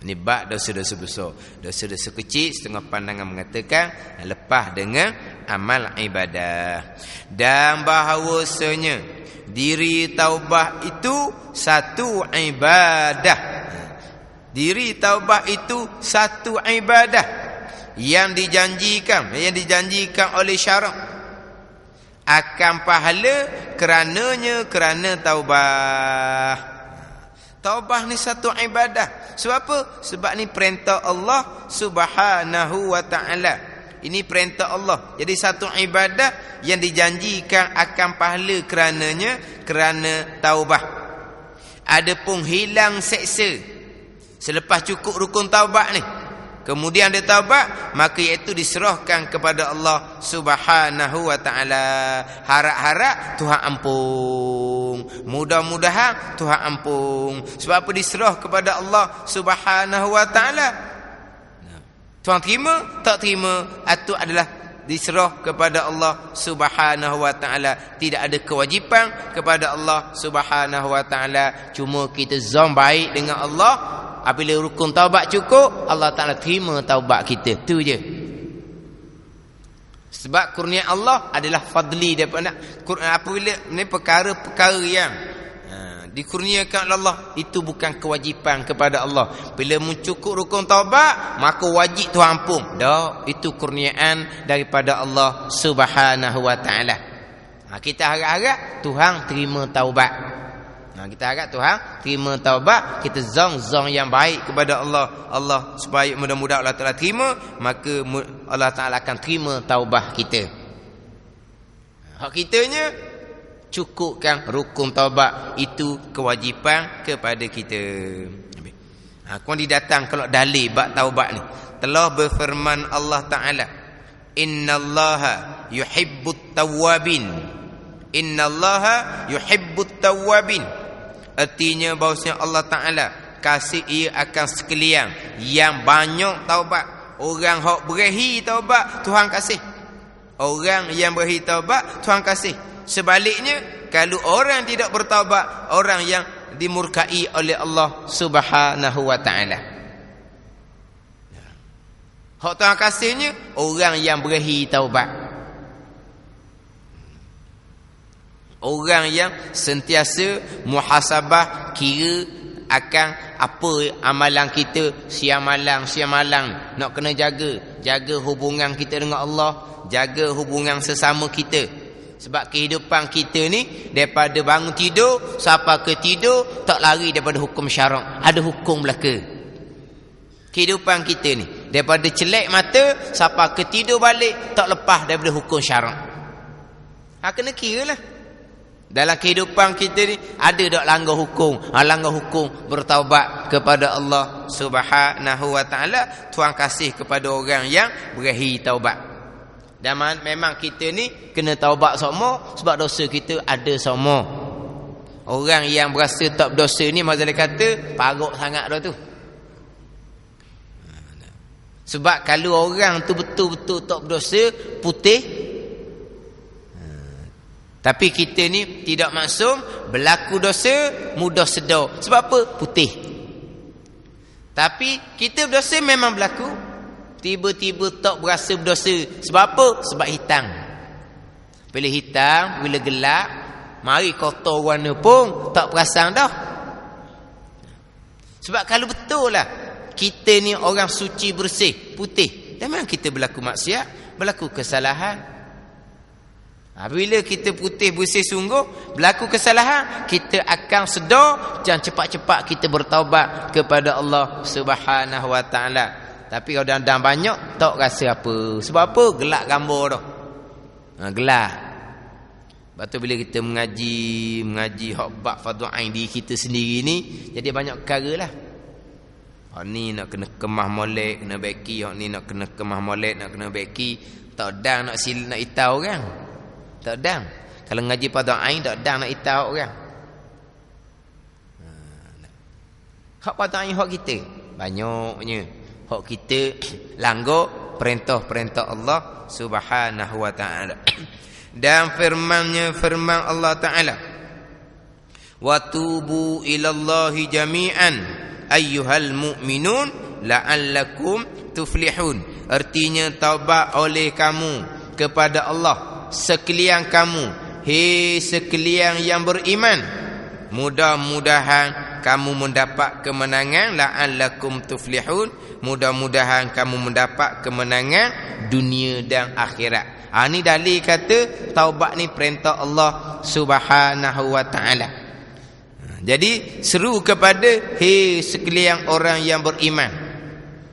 Speaker 1: Ini bab dosa-dosa besar. Dosa-dosa kecil setengah pandangan mengatakan lepas dengan amal ibadah. Dan bahawasanya diri taubah itu satu ibadah. Diri taubah itu satu ibadah yang dijanjikan oleh syarak akan pahala kerana taubah. Taubah ni satu ibadah. Sebab apa? Sebab ni perintah Allah Subhanahu wa ta'ala. Ini perintah Allah. Jadi satu ibadah yang dijanjikan akan pahala kerana taubah. Adapun hilang seksa selepas cukup rukun taubat ni, kemudian dia taubat, maka iaitu diserahkan kepada Allah Subhanahu wa ta'ala. Harap-harap Tuhan ampun, mudah-mudahan Tuhan ampun. Sebab apa diserah kepada Allah Subhanahu wa ta'ala? Tuhan terima, tak terima, itu adalah diserah kepada Allah Subhanahu wa ta'ala. Tidak ada kewajipan kepada Allah Subhanahu wa ta'ala. Cuma kita zon baik dengan Allah. Apabila rukun taubat cukup, Allah Ta'ala terima taubat kita. Itu je. Sebab kurnia Allah adalah fadli daripada apabila ni perkara-perkara yang dikurniakan oleh Allah, itu bukan kewajipan kepada Allah. Bila mencukup rukun taubat, maka wajib Tuhan ampun. Tak, itu kurniaan daripada Allah Subhanahu wa ta'ala. Kita harap-harap Tuhan terima taubat. Kita harap Tuhan terima taubat. Kita zong yang baik kepada Allah supaya mudah-mudahan Allah Ta'ala terima, maka Allah Ta'ala akan terima taubat kita. Hak kitanya cukupkan rukun taubat, itu kewajipan kepada kita. Kemudian datang kalau dalil bab taubat ni, telah berfirman Allah Ta'ala, innallaha yuhibbut tawwabin. Innallaha yuhibbut tawwabin. Artinya bahawasanya Allah Ta'ala kasih ia akan sekalian yang banyak taubat. Orang hak berahi taubat, Tuhan kasih. Orang yang berahi taubat, Tuhan kasih. Sebaliknya, kalau orang tidak bertaubat, orang yang dimurkai oleh Allah Subhanahu wa ta'ala. Hak Tuhan kasihnya orang yang berahi taubat. Orang yang sentiasa muhasabah, kira akan apa amalan kita siang malam nak kena jaga hubungan kita dengan Allah, jaga hubungan sesama kita. Sebab kehidupan kita ni daripada bangun tidur sampai ke tidur tak lari daripada hukum syarak. Ada hukum belaka. Kehidupan kita ni daripada celak mata sampai ke tidur balik tak lepas daripada hukum syarak. Kena kira lah. Dalam kehidupan kita ni ada tak langgar hukum? Langgar hukum, bertaubat kepada Allah Subhanahu wa ta'ala. Tuhan kasih kepada orang yang berahi taubat. Dan memang kita ni kena taubat semua, sebab dosa kita ada semua. Orang yang berasa tak berdosa ni, mazal kata paruk sangat dah tu. Sebab kalau orang tu betul-betul tak berdosa, putih. Tapi kita ni tidak maksum, berlaku dosa mudah sedar. Sebab apa? Putih. Tapi kita berdosa memang berlaku, tiba-tiba tak berasa berdosa. Sebab apa? Sebab hitam. Bila hitam, bila gelap, mari kotor warna pun tak perasan dah. Sebab kalau betul lah kita ni orang suci bersih, putih, memang kita berlaku maksiat, berlaku kesalahan. Bila kita putih bersih sungguh, berlaku kesalahan, kita akan sedar dan cepat-cepat kita bertaubat kepada Allah Subhanahu wa ta'ala. Tapi kalau dan banyak tak rasa apa. Sebab apa? Gelap gambar dah. Gelap. Lepas tu bila kita mengaji hak bab fardhu ain diri kita sendiri ni, jadi banyak perkara lah. Hak ni nak kena kemah molek, kena beki. Hak ni nak kena kemah molek, nak kena beki. Tak dang nak itau orang. Tak dang. Kalau ngaji fardhu ain tak dang nak itau orang. Hak fardhu ain hak kita banyaknya. Hak kita langgar perintah-perintah Allah Subhanahu wa ta'ala. Dan firman Allah Ta'ala, wa tubu ilallahi jami'an ayyuhal mu'minun la'allakum tuflihun. Artinya taubat oleh kamu kepada Allah sekalian kamu, hei sekalian yang beriman, mudah-mudahan kamu mendapat kemenangan. La'allakum tuflihun, mudah-mudahan kamu mendapat kemenangan dunia dan akhirat. Ni dalil kata taubat ni perintah Allah Subhanahu wa Ta'ala. Jadi seru kepada hei sekalian orang yang beriman,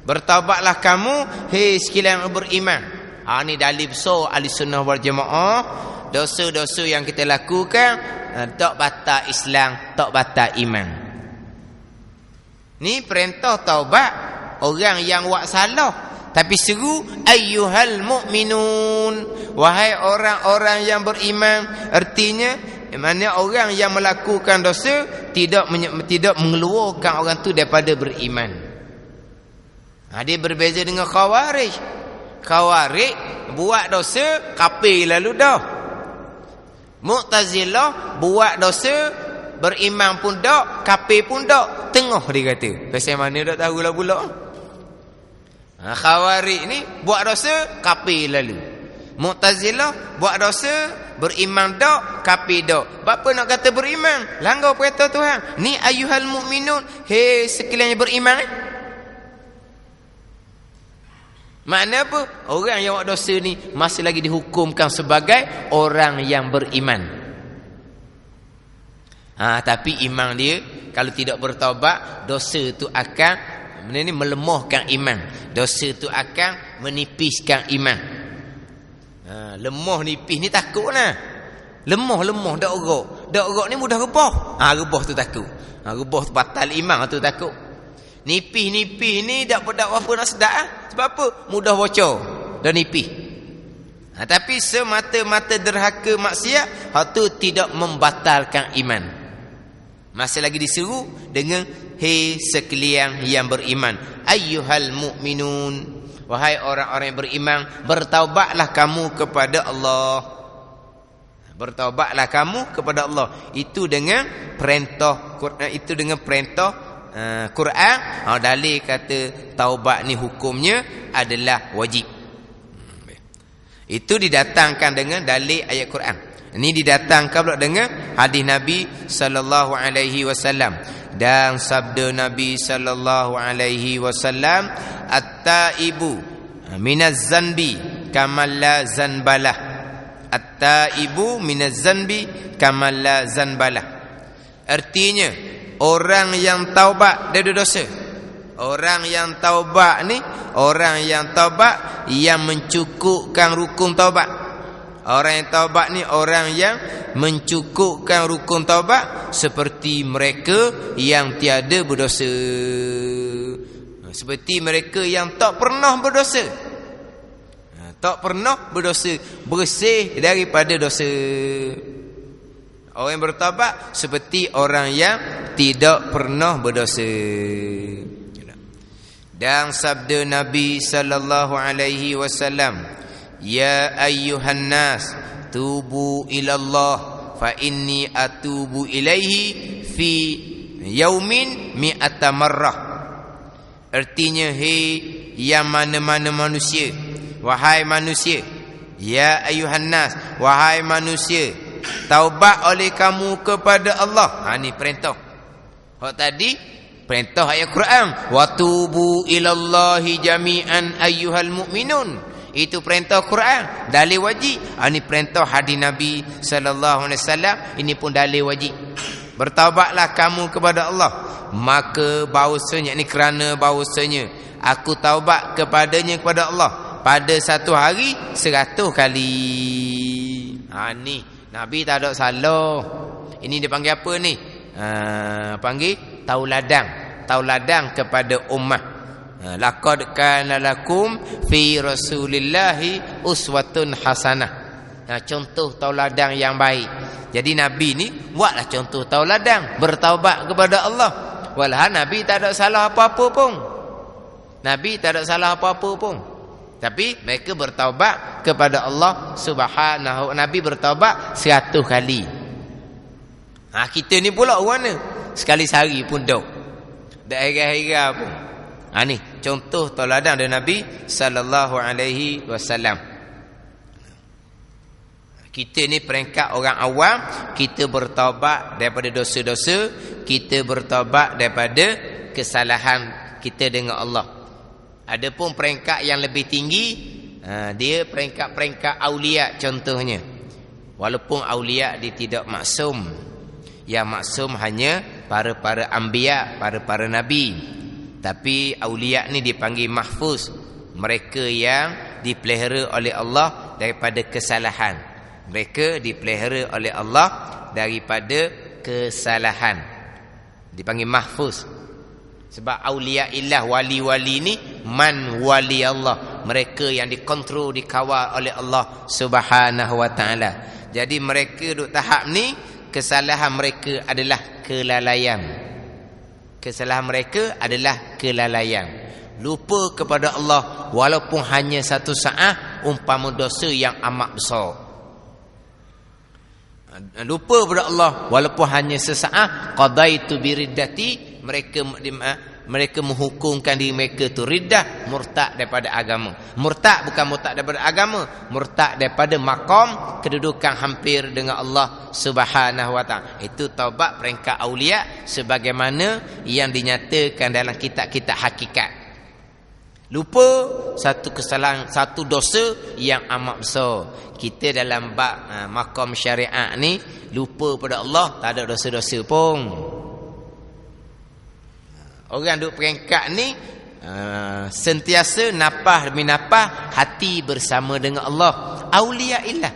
Speaker 1: bertaubatlah kamu hei sekalian yang beriman. Ni dalil besar ahli sunnah wal jamaah. Dosa-dosa yang kita lakukan tak batal Islam, tak batal iman. Ni perintah taubat orang yang buat salah. Tapi seru ayyuhal mu'minun, wahai orang-orang yang beriman. Artinya mana orang yang melakukan dosa tidak mengeluarkan orang tu daripada beriman. Dia berbeza dengan khawarij. Khawarij buat dosa kafir lalu dah. Mu'tazilah buat dosa beriman pun dak, kafir pun dak, tengah dia kata. Pasal mana dak tahulah pula. Khawarij ni buat dosa kafir lalu. Mu'tazilah buat dosa beriman dak, kafir dak. Apa nak kata beriman? Langgar perintah Tuhan. Ni ayyuhal mu'minun, hei sekalian yang beriman. Makna apa? Orang yang buat dosa ni masih lagi dihukumkan sebagai orang yang beriman. Tapi iman dia kalau tidak bertaubat, dosa tu akan melemahkan iman. Dosa tu akan menipiskan iman. Lemah nipis ni takut lah. Lemah dak ogok ni mudah rebah. Rebah tu takut. Rebah tu batal iman tu takut. Nipis ni tak apa nak sedap. Sebab apa? Mudah bocor dan nipis. Tapi semata-mata derhaka maksiat, hak tu tidak membatalkan iman. Masih lagi diseru dengan hei sekalian yang beriman, ayyuhal mu'minun, wahai orang-orang yang beriman, bertaubatlah kamu kepada Allah. Bertaubatlah kamu kepada Allah. Itu dengan perintah Quran, itu dengan perintah Quran. Dalil kata taubat ni hukumnya adalah wajib. Itu didatangkan dengan dalil ayat Quran. Ini didatangkan pula dengan hadis Nabi sallallahu alaihi wasallam. Dan sabda Nabi sallallahu alaihi wasallam, at-taibu minaz zanbi kamal la zanbalah. At-taibu minaz zanbi kamal la zanbalah. Artinya orang yang taubat dari dosa. Orang yang taubat ni, orang yang taubat yang mencukupkan rukun taubat. Orang yang taubat ni orang yang mencukupkan rukun taubat seperti mereka yang tiada berdosa. Seperti mereka yang tak pernah berdosa. Tak pernah berdosa, bersih daripada dosa. Orang yang bertaubat seperti orang yang tidak pernah berdosa. Dan sabda Nabi sallallahu alaihi wasallam, ya ayyuhan nas tubu ilallah fa inni atubu ilaihi fi yaumin mi'ata marrah. Artinya hei yang mana-mana manusia, wahai manusia, ya ayyuhan nas, wahai manusia, taubat oleh kamu kepada Allah. Ni perintah. Hak tadi perintah ayat Quran, wa tubu ilallahi jami'an ayyuhal mu'minun. Itu perintah Quran, dalil wajib. Ini perintah hadis Nabi sallallahu alaihi wasallam, ini pun dalil wajib. Bertaubatlah kamu kepada Allah, maka bahawasanya, ini kerana bahawasanya aku taubat kepadanya, kepada Allah, pada satu hari 100 kali. Ni Nabi tak ada salah. Ini dia panggil apa ni? Panggil tauladan kepada ummah. Laqad kana lakum fi rasulillahi uswatun hasanah. Contoh tauladan yang baik. Jadi Nabi ni buatlah contoh tauladan, bertaubat kepada Allah. Walah Nabi tak ada salah apa-apa pun. Nabi tak ada salah apa-apa pun. Tapi mereka bertaubat kepada Allah Subhanahu. Nabi bertaubat 100 kali. Kita ni pula orang mana? Sekali sehari pun dok. Tak hera-hera pun. Ni contoh tauladan dari Nabi sallallahu alaihi wasallam. Kita ni peringkat orang awam, kita bertaubat daripada dosa-dosa, kita bertaubat daripada kesalahan kita dengan Allah. Adapun peringkat yang lebih tinggi, dia peringkat-peringkat aulia contohnya. Walaupun aulia dia tidak maksum. Yang maksum hanya para anbiya, para nabi. Tapi aulia ni dipanggil mahfuz. Mereka yang dipelihara oleh Allah daripada kesalahan. Mereka dipelihara oleh Allah daripada kesalahan. Dipanggil mahfuz. Sebab aulia illah, wali-wali ni man wali Allah. Mereka yang dikontrol, dikawal oleh Allah Subhanahu wa ta'ala. Jadi mereka duduk tahap ni, kesalahan mereka adalah kelalaian. Kesalahan mereka adalah kelalaian. Lupa kepada Allah walaupun hanya 1 saat, umpama dosa yang amat besar. Lupa kepada Allah walaupun hanya sesaat, qadaitu biriddati, mereka menghukumkan diri mereka tu riddah, murtad daripada agama. Murtad bukan murtad daripada agama, murtad daripada maqam kedudukan hampir dengan Allah Subhanahu wa ta'ala. Itu taubat peringkat aulia sebagaimana yang dinyatakan dalam kitab-kitab hakikat. Lupa satu kesalahan, satu dosa yang amat besar. Kita dalam bab maqam syariat ni lupa pada Allah, tak ada dosa-dosa pun. Orang duk peringkat ni sentiasa napah demi napah hati bersama dengan Allah. Aulia illah,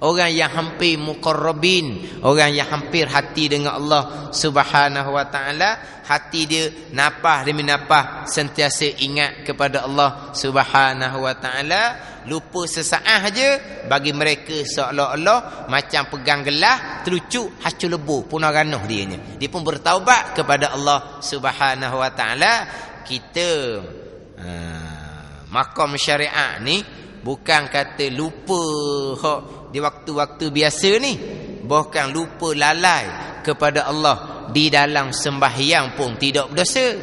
Speaker 1: orang yang hampir muqarrabin, orang yang hampir hati dengan Allah Subhanahu wa ta'ala. Hati dia napah demi napah sentiasa ingat kepada Allah Subhanahu wa ta'ala. Lupa sesaat saja, bagi mereka seolah-olah macam pegang gelas terlucuk hacu lebuh pun ranuh dianya. Dia pun bertaubat kepada Allah Subhanahu wa ta'ala. Kita maqam syariat ni bukan kata lupa di waktu-waktu biasa ni, bahkan lupa lalai kepada Allah di dalam sembahyang pun tidak berdosa.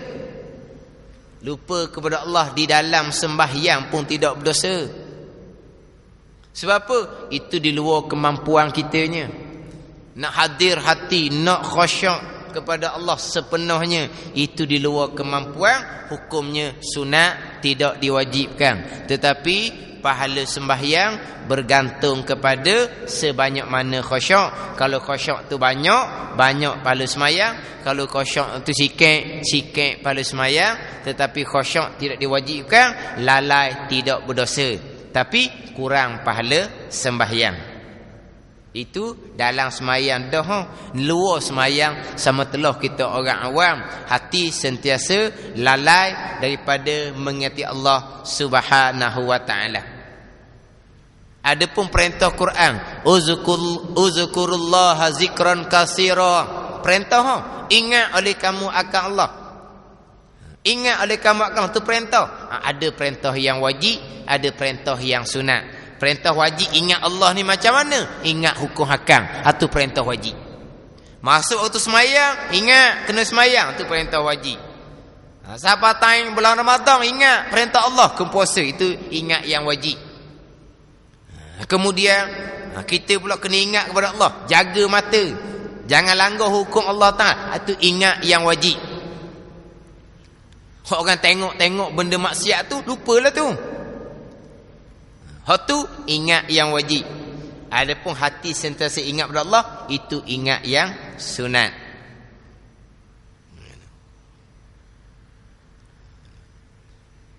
Speaker 1: Lupa kepada Allah di dalam sembahyang pun tidak berdosa. Sebab apa? Itu di luar kemampuan kitanya. Nak hadir hati, nak khusyuk kepada Allah sepenuhnya, itu di luar kemampuan. Hukumnya sunat, tidak diwajibkan. Tetapi pahala sembahyang bergantung kepada sebanyak mana khusyuk. Kalau khusyuk tu banyak pahala sembahyang. Kalau khusyuk tu sikit pahala sembahyang. Tetapi khusyuk tidak diwajibkan, lalai tidak berdosa, tapi kurang pahala sembahyang. Itu dalam sembahyang dah. Luar sembahyang sama telah kita orang awam, hati sentiasa lalai daripada mengingati Allah Subhanahu wa ta'ala. Adapun perintah Quran, uzkurullaha zikran katsira. Perintah ingat oleh kamu akan Allah. Ingat oleh kamu akan Allah, itu perintah. Ada perintah yang wajib, ada perintah yang sunat. Perintah wajib ingat Allah ni macam mana? Ingat hukum hakam, itu perintah wajib. Masuk waktu semayang, ingat kena semayang, itu perintah wajib. Siapa time bulan Ramadan, ingat perintah Allah, puasa, itu ingat yang wajib. Kemudian kita pula kena ingat kepada Allah, jaga mata, jangan langgar hukum Allah Ta'ala, itu ingat yang wajib. Orang tengok benda maksiat tu, lupalah tu. Hak tu ingat yang wajib. Adapun hati sentiasa ingat kepada Allah, itu ingat yang sunat.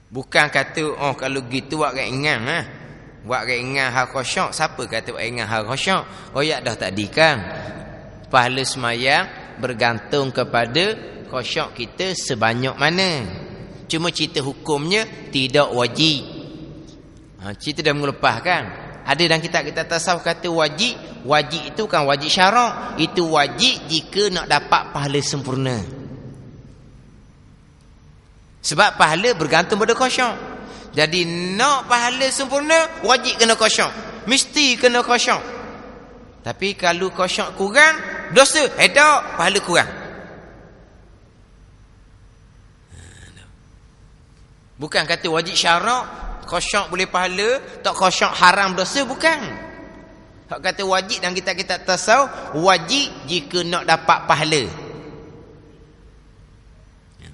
Speaker 1: Bukan kata kalau gitu buat kat ingat buat kat ingat hal khusyuk. Siapa kata buat ingat hal khusyuk? Royak dah tadi kan, pahala semayang bergantung kepada khusyuk kita sebanyak mana. Cuma cerita hukumnya tidak wajib. Cerita dah melepaskan. Ada dalam kitab kita tasawuf kata wajib. Wajib itu bukan wajib syarak, itu wajib jika nak dapat pahala sempurna. Sebab pahala bergantung pada khusyuk. Jadi nak pahala sempurna, wajib kena khusyuk. Mesti kena khusyuk. Tapi kalau khusyuk kurang, dosa. Tak, pahala kurang. Bukan kata wajib syarak, khusyuk boleh pahala, tak khusyuk haram dosa, bukan. Hak kata wajib dan kita tasawuf, wajib jika nak dapat pahala.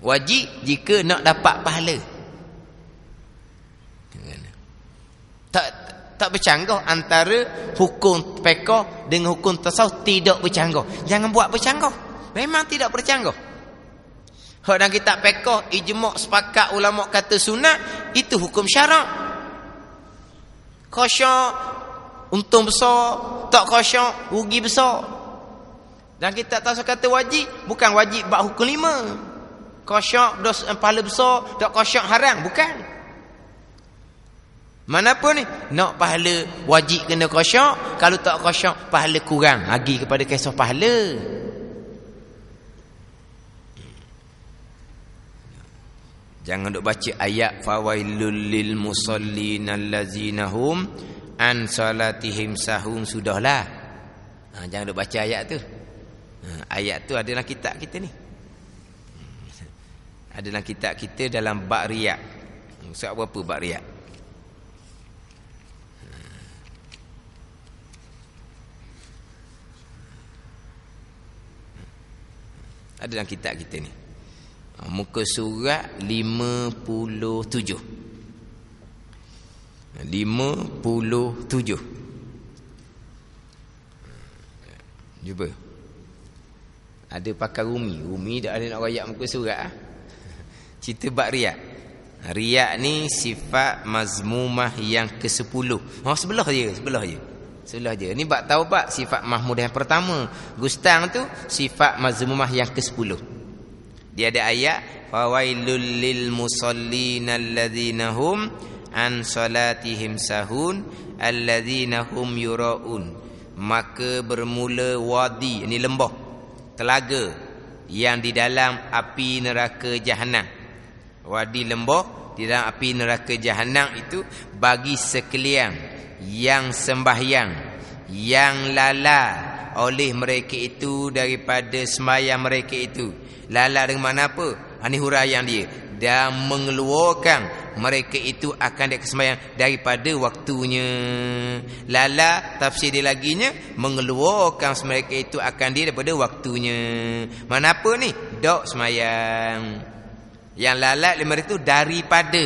Speaker 1: Wajib jika nak dapat pahala. Tak bercanggah antara hukum fiqh dengan hukum tasawuf, tidak bercanggah. Jangan buat bercanggah. Memang tidak bercanggah. Hak dalam kitab fiqh ijma' sepakat ulama kata sunat, itu hukum syarak. Khusyuk untung besar, tak khusyuk rugi besar. Dan kita tasawuf kata wajib, bukan wajib bab hukum 5. Khusyuk dosa pahala besar, tak khusyuk haram, bukan. Mana pun ni, nak pahala wajib kena khusyuk, kalau tak khusyuk pahala kurang, lagi kepada kisah pahala. Jangan duk baca ayat fawailul lil musallin allazina hum an salatihim sahun, sudahlah. Jangan duk baca ayat tu. Ayat tu ada dalam kitab kita ni. Ada dalam kitab kita dalam bab riak. Surat berapa bab riak? Ada dalam kitab kita ni. Muka surat 57. 57. Cuba. Ada pakar Rumi dah ada nak rayak muka surat. Cerita bab riak. Riak ni sifat mazmumah yang ke-10. Sebelah je. Ni bab taubat, sifat mahmudah yang pertama. Gustang tu sifat mazmumah yang ke-10. Dia ada ayat fawailul lil musallin alladzina hum an salatihim sahun alladzina hum yuraun. Maka bermula wadi, ini lembah, telaga yang di dalam api neraka jahanam. Wadi lembah di dalam api neraka jahanam itu bagi sekalian yang sembahyang, yang lala oleh mereka itu daripada sembahyang mereka itu. Lala dengan mana apa? Ini huraian dia. Dan mengeluarkan mereka itu akan dia kesembahyang daripada waktunya. Lala tafsir dia laginya, mengeluarkan mereka itu akan dia daripada waktunya. Mana apa ni? Dok sembahyang. Yang lala mereka itu daripada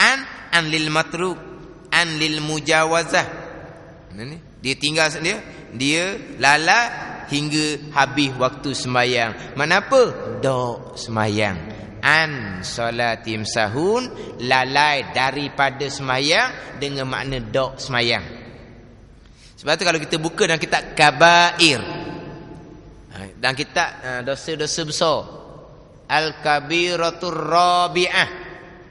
Speaker 1: an lil matruk, an lil mujawazah. Dia tinggal dia lala hingga habis waktu sembahyang. Kenapa? Dok sembahyang. An salatim sahun, lalai daripada sembahyang dengan makna dok sembahyang. Sebab tu kalau kita buka dalam kitab kabair, dan kitab dosa-dosa besar, al-kabiratur rabi'ah,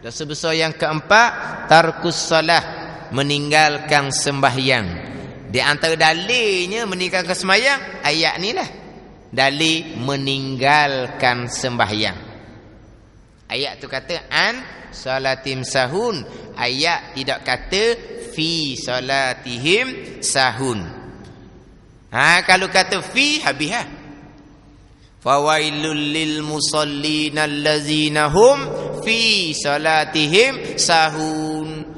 Speaker 1: dosa besar yang keempat, tarkus salah, meninggalkan sembahyang. Di antara dalilnya meninggalkan sembahyang, ayat ni lah. Dalil meninggalkan sembahyang. Ayat tu kata an salatim sahun. Ayat tidak kata fi salatihim sahun. Kalau kata fi, habis lah. Fawailul lil musallin allazina hum fi salatihim sahun.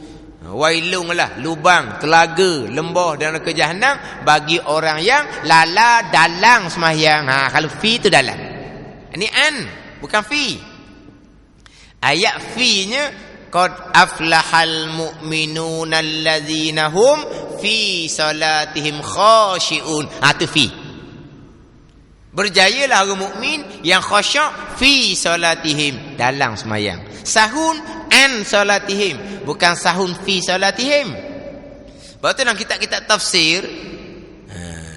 Speaker 1: Wailunglah, lubang, telaga, lembah dan neraka jahanam bagi orang yang lala dalam sembahyang. Kalau fi tu dalam. Ini an, bukan fi. Ayat fi-nya qad aflahal mu'minuna allazina hum fi salatihim khashi'un. Tu fi. Berjayalah orang mukmin yang khusyuk fi salatihim, dalam sembahyang. Sahun an salatihim, bukan sahun fi salatihim. Sebab tu dalam kitab-kitab tafsir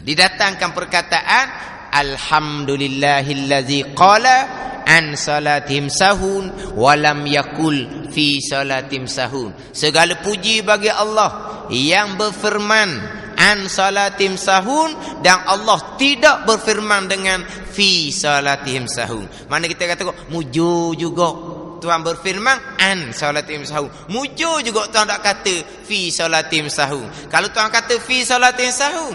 Speaker 1: didatangkan perkataan alhamdulillahillazi qala an salatihim sahun walam yakul fi salatihim sahun. Segala puji bagi Allah yang berfirman an salatim sahun, dan Allah tidak berfirman dengan fi salatihim sahun. Mana kita kata kok mujur juga. Tuhan berfirman an salatim sahu. Mujur juga Tuhan tak kata fi salatim sahu. Kalau Tuhan kata fi salatim sahu,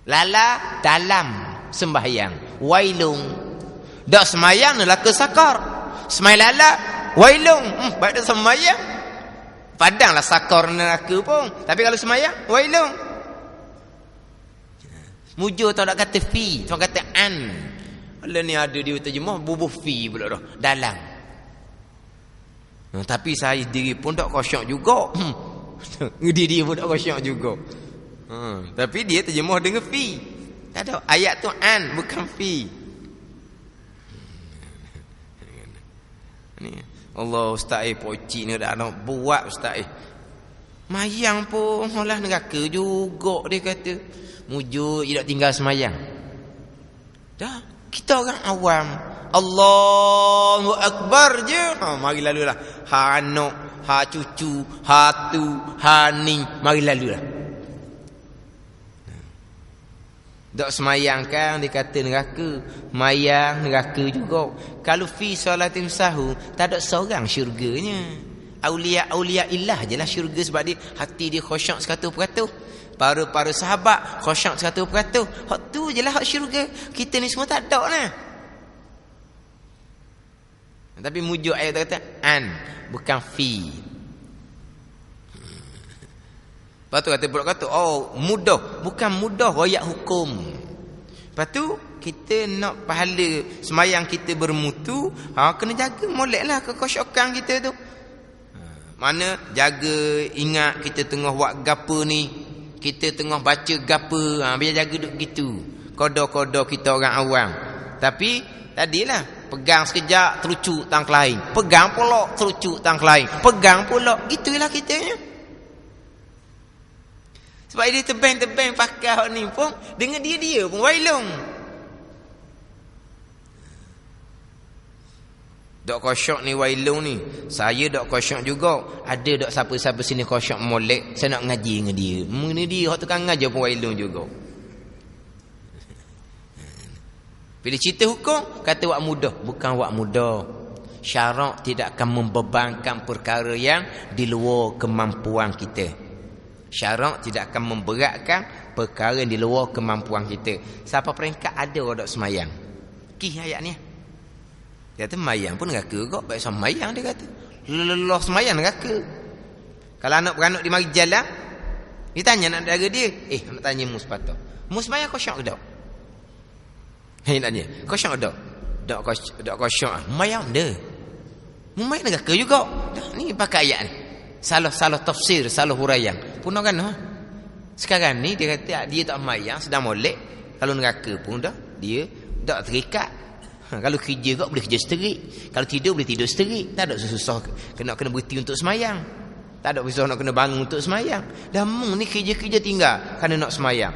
Speaker 1: lala dalam sembahyang, wailung. Dak sembahyang neraka sakar. Sembahyang lala wailung. Baik dak sembahyang padanglah sakar neraka pun. Tapi kalau sembahyang wailung. Mujur Tuhan tak kata fi, Tuhan kata an. Ala ni ada dia terjemah bubuh fi pula dah dalam. Tapi saya diri pun tak kosyak juga. Diri pun tak kosyak juga. Tapi dia terjemah dengan fi. Tak ada ayat tu an bukan fi. Ni Allah ustaz poci ni dak nak buat ustaz. Mayang pun malah neraka juga dia kata. Mujur dia tak tinggal semayang. Dah, kita orang awam Allahu Akbar je. Mari lalulah. Ha anak, ha cucu, ha tu, ha ni, mari lalulah. Tak semayang kan dia kata neraka. Mayang neraka juga. Kalau fi salatim sahu, tak ada seorang syurganya. Aulia illah je lah syurga, sebab dia hati dia khusyuk 100%. Para sahabat khusyuk 100%. Hak tu je lah hak syurga. Kita ni semua tak ada lah. Tapi mujuk ayat kata an bukan fi. Lepas tu kata pula kata oh mudah, bukan mudah royak hukum. Lepas tu kita nak pahala semayang kita bermutu, kena jaga moleklah kekhusyukan kita tu. Mana jaga ingat kita tengah buat gapo ni, kita tengah baca gapo, biar jaga duk gitu. Kodo-kodo kita orang awam. Tapi tadilah pegang sekejap terucuk tang lain, pegang pula terucuk tang lain, pegang pula, gitulah kitanya. Sebab dia tebang-tebang pakai ni pun dengan dia pun wailung. Dok khusyuk ni wailung ni. Saya dok khusyuk juga. Ada dok siapa-siapa sini khusyuk molek, saya nak ngaji dengan dia. Ni dia hak tukang ngajar pun wailung juga. Bila cerita hukum, kata wak mudah, bukan wak mudah. Syarak tidak akan membebankan perkara yang di luar kemampuan kita. Syarak tidak akan memberatkan perkara yang di luar kemampuan kita. Siapa peringkat ada orang dok semayang. Ayat ni. Dia kata mayang pun neraka kok. Baik sama mayang dia kata. Lelah semayang neraka. Kalau anak-beranak dia mari jalan, dia tanya anak dara dia, nak tanya mu sepatah. Mu semayang khusyuk ke tak? Tanya, khusyuk ke tak? Tak khusyuk. Mayang dia. Mu mayang neraka juga. Ni pakai ayat ni. Salah tafsir, salah huraian. Pun kan sekarang ni dia kata dia tak mayang sedang molek. Kalau neraka pun dah dia tak terikat. Kalau kerja kau boleh kerja seterik. Kalau tidur boleh tidur seterik. Tak ada susah kena berhenti untuk semayang. Tak ada susah nak kena bangun untuk semayang. Dah mung ni kerja-kerja tinggal kerana nak semayang.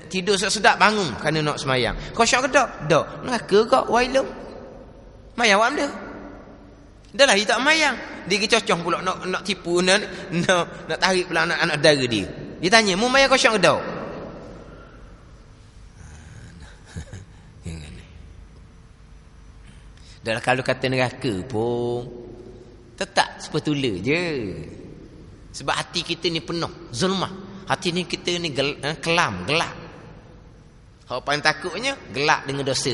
Speaker 1: Tidur sedap bangun kerana nak semayang. Kau syak ke tak? Tak. Neraka kau wailung. Mayang awak dia. Dah lah dia tak mayang. Dia kecocoh pula nak tipu nak tarik pula anak-anak dara dia. Dia tanya, "Mu mayang kau syak ke tak?" Dan kalau kata neraka pun tetap sepetula je. Sebab hati kita ni penuh zulmah. Hati ni kita ni kelam, gelap. Hak paling takutnya gelap dengan dosa.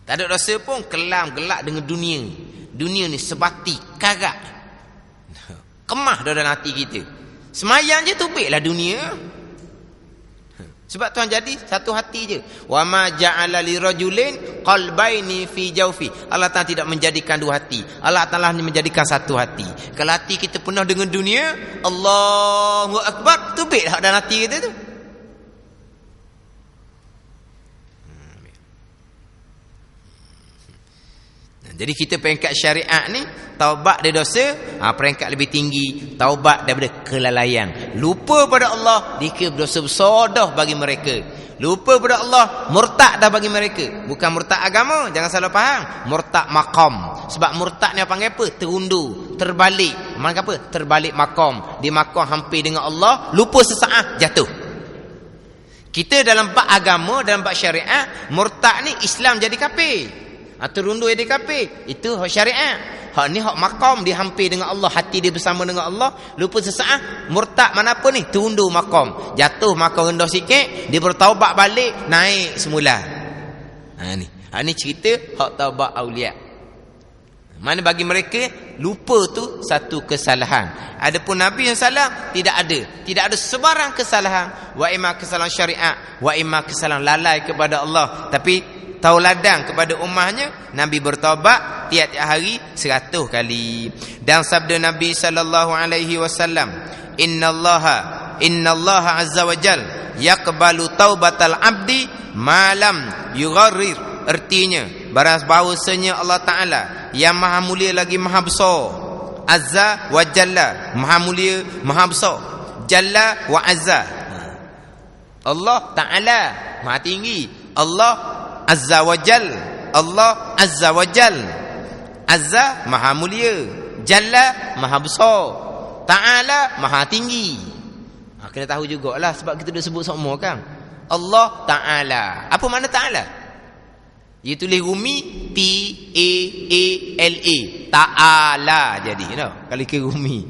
Speaker 1: Tak ada dosa pun kelam, gelap dengan dunia. Dunia ni sebati, karat. Kemah dalam hati kita. Semayang je tubiklah dunia. Sebab Tuhan jadi satu hati je. Wa ma ja'ala lirajulin qalbaini fi jawfi. Allah Taala tidak menjadikan dua hati. Allah Taala hanya menjadikan satu hati. Kalau hati kita penuh dengan dunia, Allahu Akbar, tubiklah dalam hati kita tu. Jadi kita peringkat syariat ni, taubat dari dosa, peringkat lebih tinggi, taubat daripada kelalaian. Lupa pada Allah, dikira berdosa besar dah bagi mereka. Lupa pada Allah, murtad dah bagi mereka. Bukan murtad agama, jangan salah faham. Murtad maqam. Sebab murtad ni apa panggil apa? Terundur, terbalik. Mana apa? Terbalik maqam. Di maqam hampir dengan Allah, lupa sesaat, jatuh. Kita dalam bab agama, dalam bab syariat, murtad ni Islam jadi kafir. Terundur jadi kafir. Itu hak syariat. Hak ni hak maqam, dia hampir dengan Allah, hati dia bersama dengan Allah, lupa sesaat, murtad mana apa ni, tundur maqam, jatuh maqam rendah sikit, dia bertaubat balik, naik semula. Ni cerita hak taubat aulia. Mana bagi mereka lupa tu satu kesalahan. Adapun Nabi yang salah tidak ada sebarang kesalahan, wa imma kesalahan syariat, wa imma kesalahan lalai kepada Allah, tapi tauladan kepada ummahnya. Nabi bertaubat tiap-tiap hari 100 kali. Dan sabda Nabi sallallahu alaihi wasallam, innallaha azza wajal yaqbalu taubatal abdi malam yugharrir. Artinya barang bahawasanya Allah Ta'ala yang maha mulia lagi maha besar, azza wa jalla, maha mulia maha besar, jalla wa azza. Allah Ta'ala maha tinggi, Allah azza wa jal, Allah azza wa jal. Azza maha mulia, jalla maha besar, ta'ala maha tinggi. Kena tahu jugalah sebab kita dah sebut semua kan. Allah Ta'ala. Apa makna Ta'ala? Dia tulis Rumi T-A-A-L-A, Ta'ala jadi kalau ke Rumi.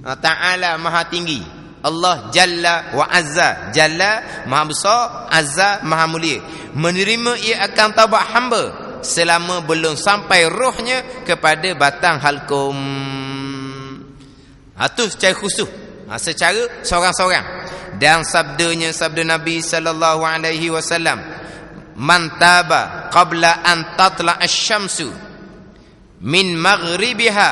Speaker 1: Ta'ala maha tinggi, Allah Jalla wa Azza, Jalla maha besar, Azza maha mulia. Menerima ia akan taubat hamba selama belum sampai rohnya kepada batang halkum. Itu secara khusus, secara seorang-seorang. Dan sabda Nabi sallallahu alaihi wasallam, man taba qabla an tatla asy-syamsu min maghribiha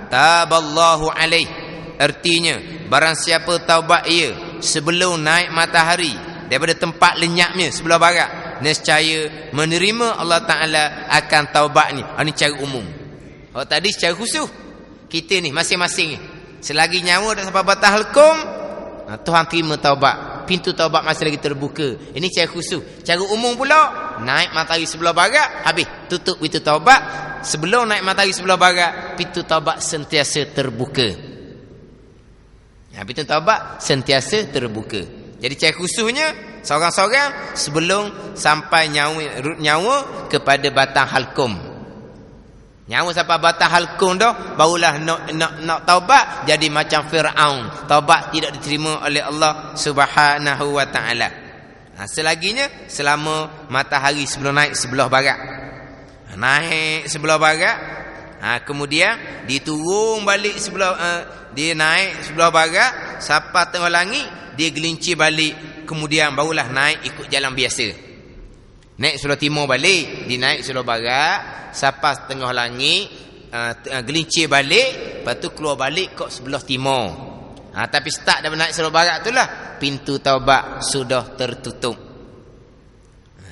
Speaker 1: taballahu alaihi. Artinya barang siapa taubat ia sebelum naik matahari daripada tempat lenyapnya sebelah barat, nescaya menerima Allah Ta'ala akan taubat ni. Ini cara umum. Tadi secara khusus. Kita ni masing-masing ni, selagi nyawa tak sampai batas hukum, Tuhan terima taubat. Pintu taubat masih lagi terbuka. Ini cara khusus. Cara umum pula, naik matahari sebelah barat, habis tutup pintu taubat. Sebelum naik matahari sebelah barat, pintu taubat sentiasa terbuka. Pintu taubat sentiasa terbuka. Jadi cara khususnya seorang-seorang sebelum sampai nyawa kepada batang halkum. Nyawa sampai batang halkum dah, barulah nak taubat jadi macam Firaun. Taubat tidak diterima oleh Allah Subhanahu wa taala. Selaginya selama matahari sebelum naik sebelah barat. Naik sebelah barat, kemudian diturun balik sebelah dia naik sebelah barat sampai tengah langit, dia gelincir balik, kemudian barulah naik ikut jalan biasa. Naik sebelah timur balik, dia naik sebelah barat sampai tengah langit, gelincir balik, lepas tu keluar balik ke sebelah timur. Tapi start dah naik sebelah barat itulah pintu taubat sudah tertutup.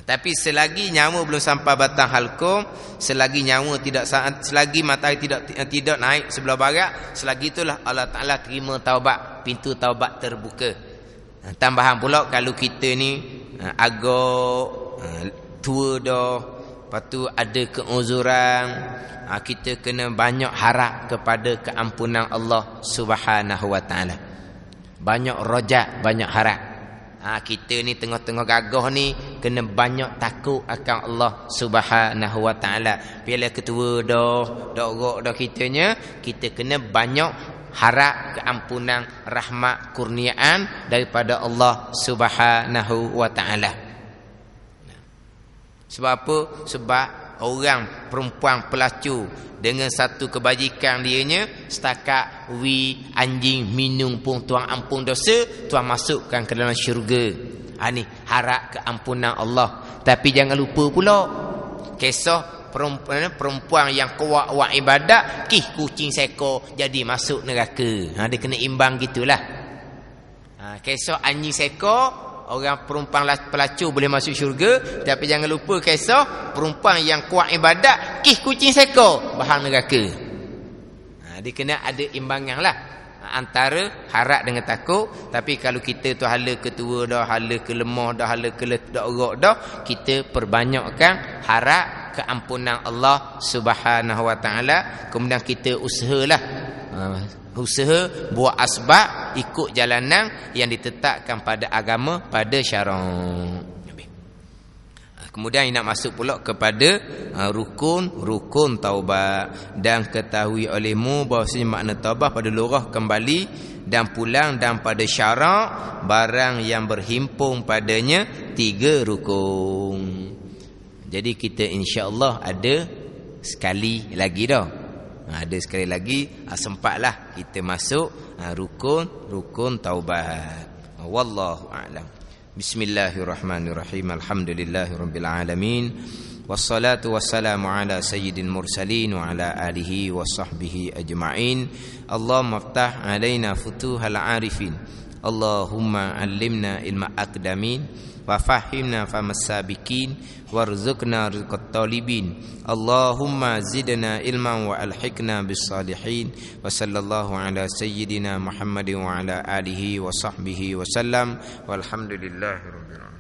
Speaker 1: Tapi selagi nyawa belum sampai batang halkum, selagi nyawa selagi matahari tidak naik sebelah barat, selagi itulah Allah Ta'ala terima taubat, pintu taubat terbuka. Tambahan pula kalau kita ni agak tua dah, lepas tu ada keuzuran, kita kena banyak harap kepada keampunan Allah Subhanahu wa taala. Banyak rojak, banyak harap. Kita ni tengah-tengah gagah ni kena banyak takut akan Allah Subhanahu wa taala. Bila ketua dah rok dah kitanya, kita kena banyak harap keampunan, rahmat, kurniaan daripada Allah Subhanahu wa taala. Sebab apa? Sebab orang perempuan pelacur dengan satu kebajikan dianya, setakat anjing minum pun Tuhan ampun dosa, Tuhan masukkan ke dalam syurga. Ni harap keampunan Allah. Tapi jangan lupa pula kisah perempuan yang kuat ibadat, kucing seekor jadi masuk neraka. Dia kena imbang gitulah. Kisah anjing seekor, orang perempuan pelacur boleh masuk syurga, tapi jangan lupa kisah perempuan yang kuat ibadat, kucing seekor bahan neraka. Dia kena ada imbangan lah antara harap dengan takut. Tapi kalau kita tu hala ketua dah, hala ke lemah dah, hala ke letak orok dah, kita perbanyakkan harap keampunan Allah Subhanahu wa taala. Kemudian kita usahalah usaha buat asbab ikut jalanan yang ditetapkan pada agama, pada syarak. Kemudian nak masuk pula kepada rukun taubat. Dan ketahui olehmu bahawasanya makna taubat pada lurah kembali dan pulang, dan pada syarak barang yang berhimpun padanya 3 rukun. Jadi kita insya-Allah ada sekali lagi dah. Ada sekali lagi, sempatlah kita masuk rukun taubat. Wallahu a'lam. Bismillahirrahmanirrahim. Alhamdulillahirabbil alamin. Wassalatu wassalamu ala sayyidil mursalin wa ala alihi wa sahbihi ajma'in. Allahumma iftah alaina futuhal arifin. Allahumma allimna ilma aqdamin wa fahimna famas sabiqin warzuqna rizqat talibin. Allahumma zidna ilman wa alhiqna bis salihin. Wa sallallahu ala sayyidina Muhammadin wa ala alihi wa sahbihi wa sallam. Walhamdulillahirabbil alamin.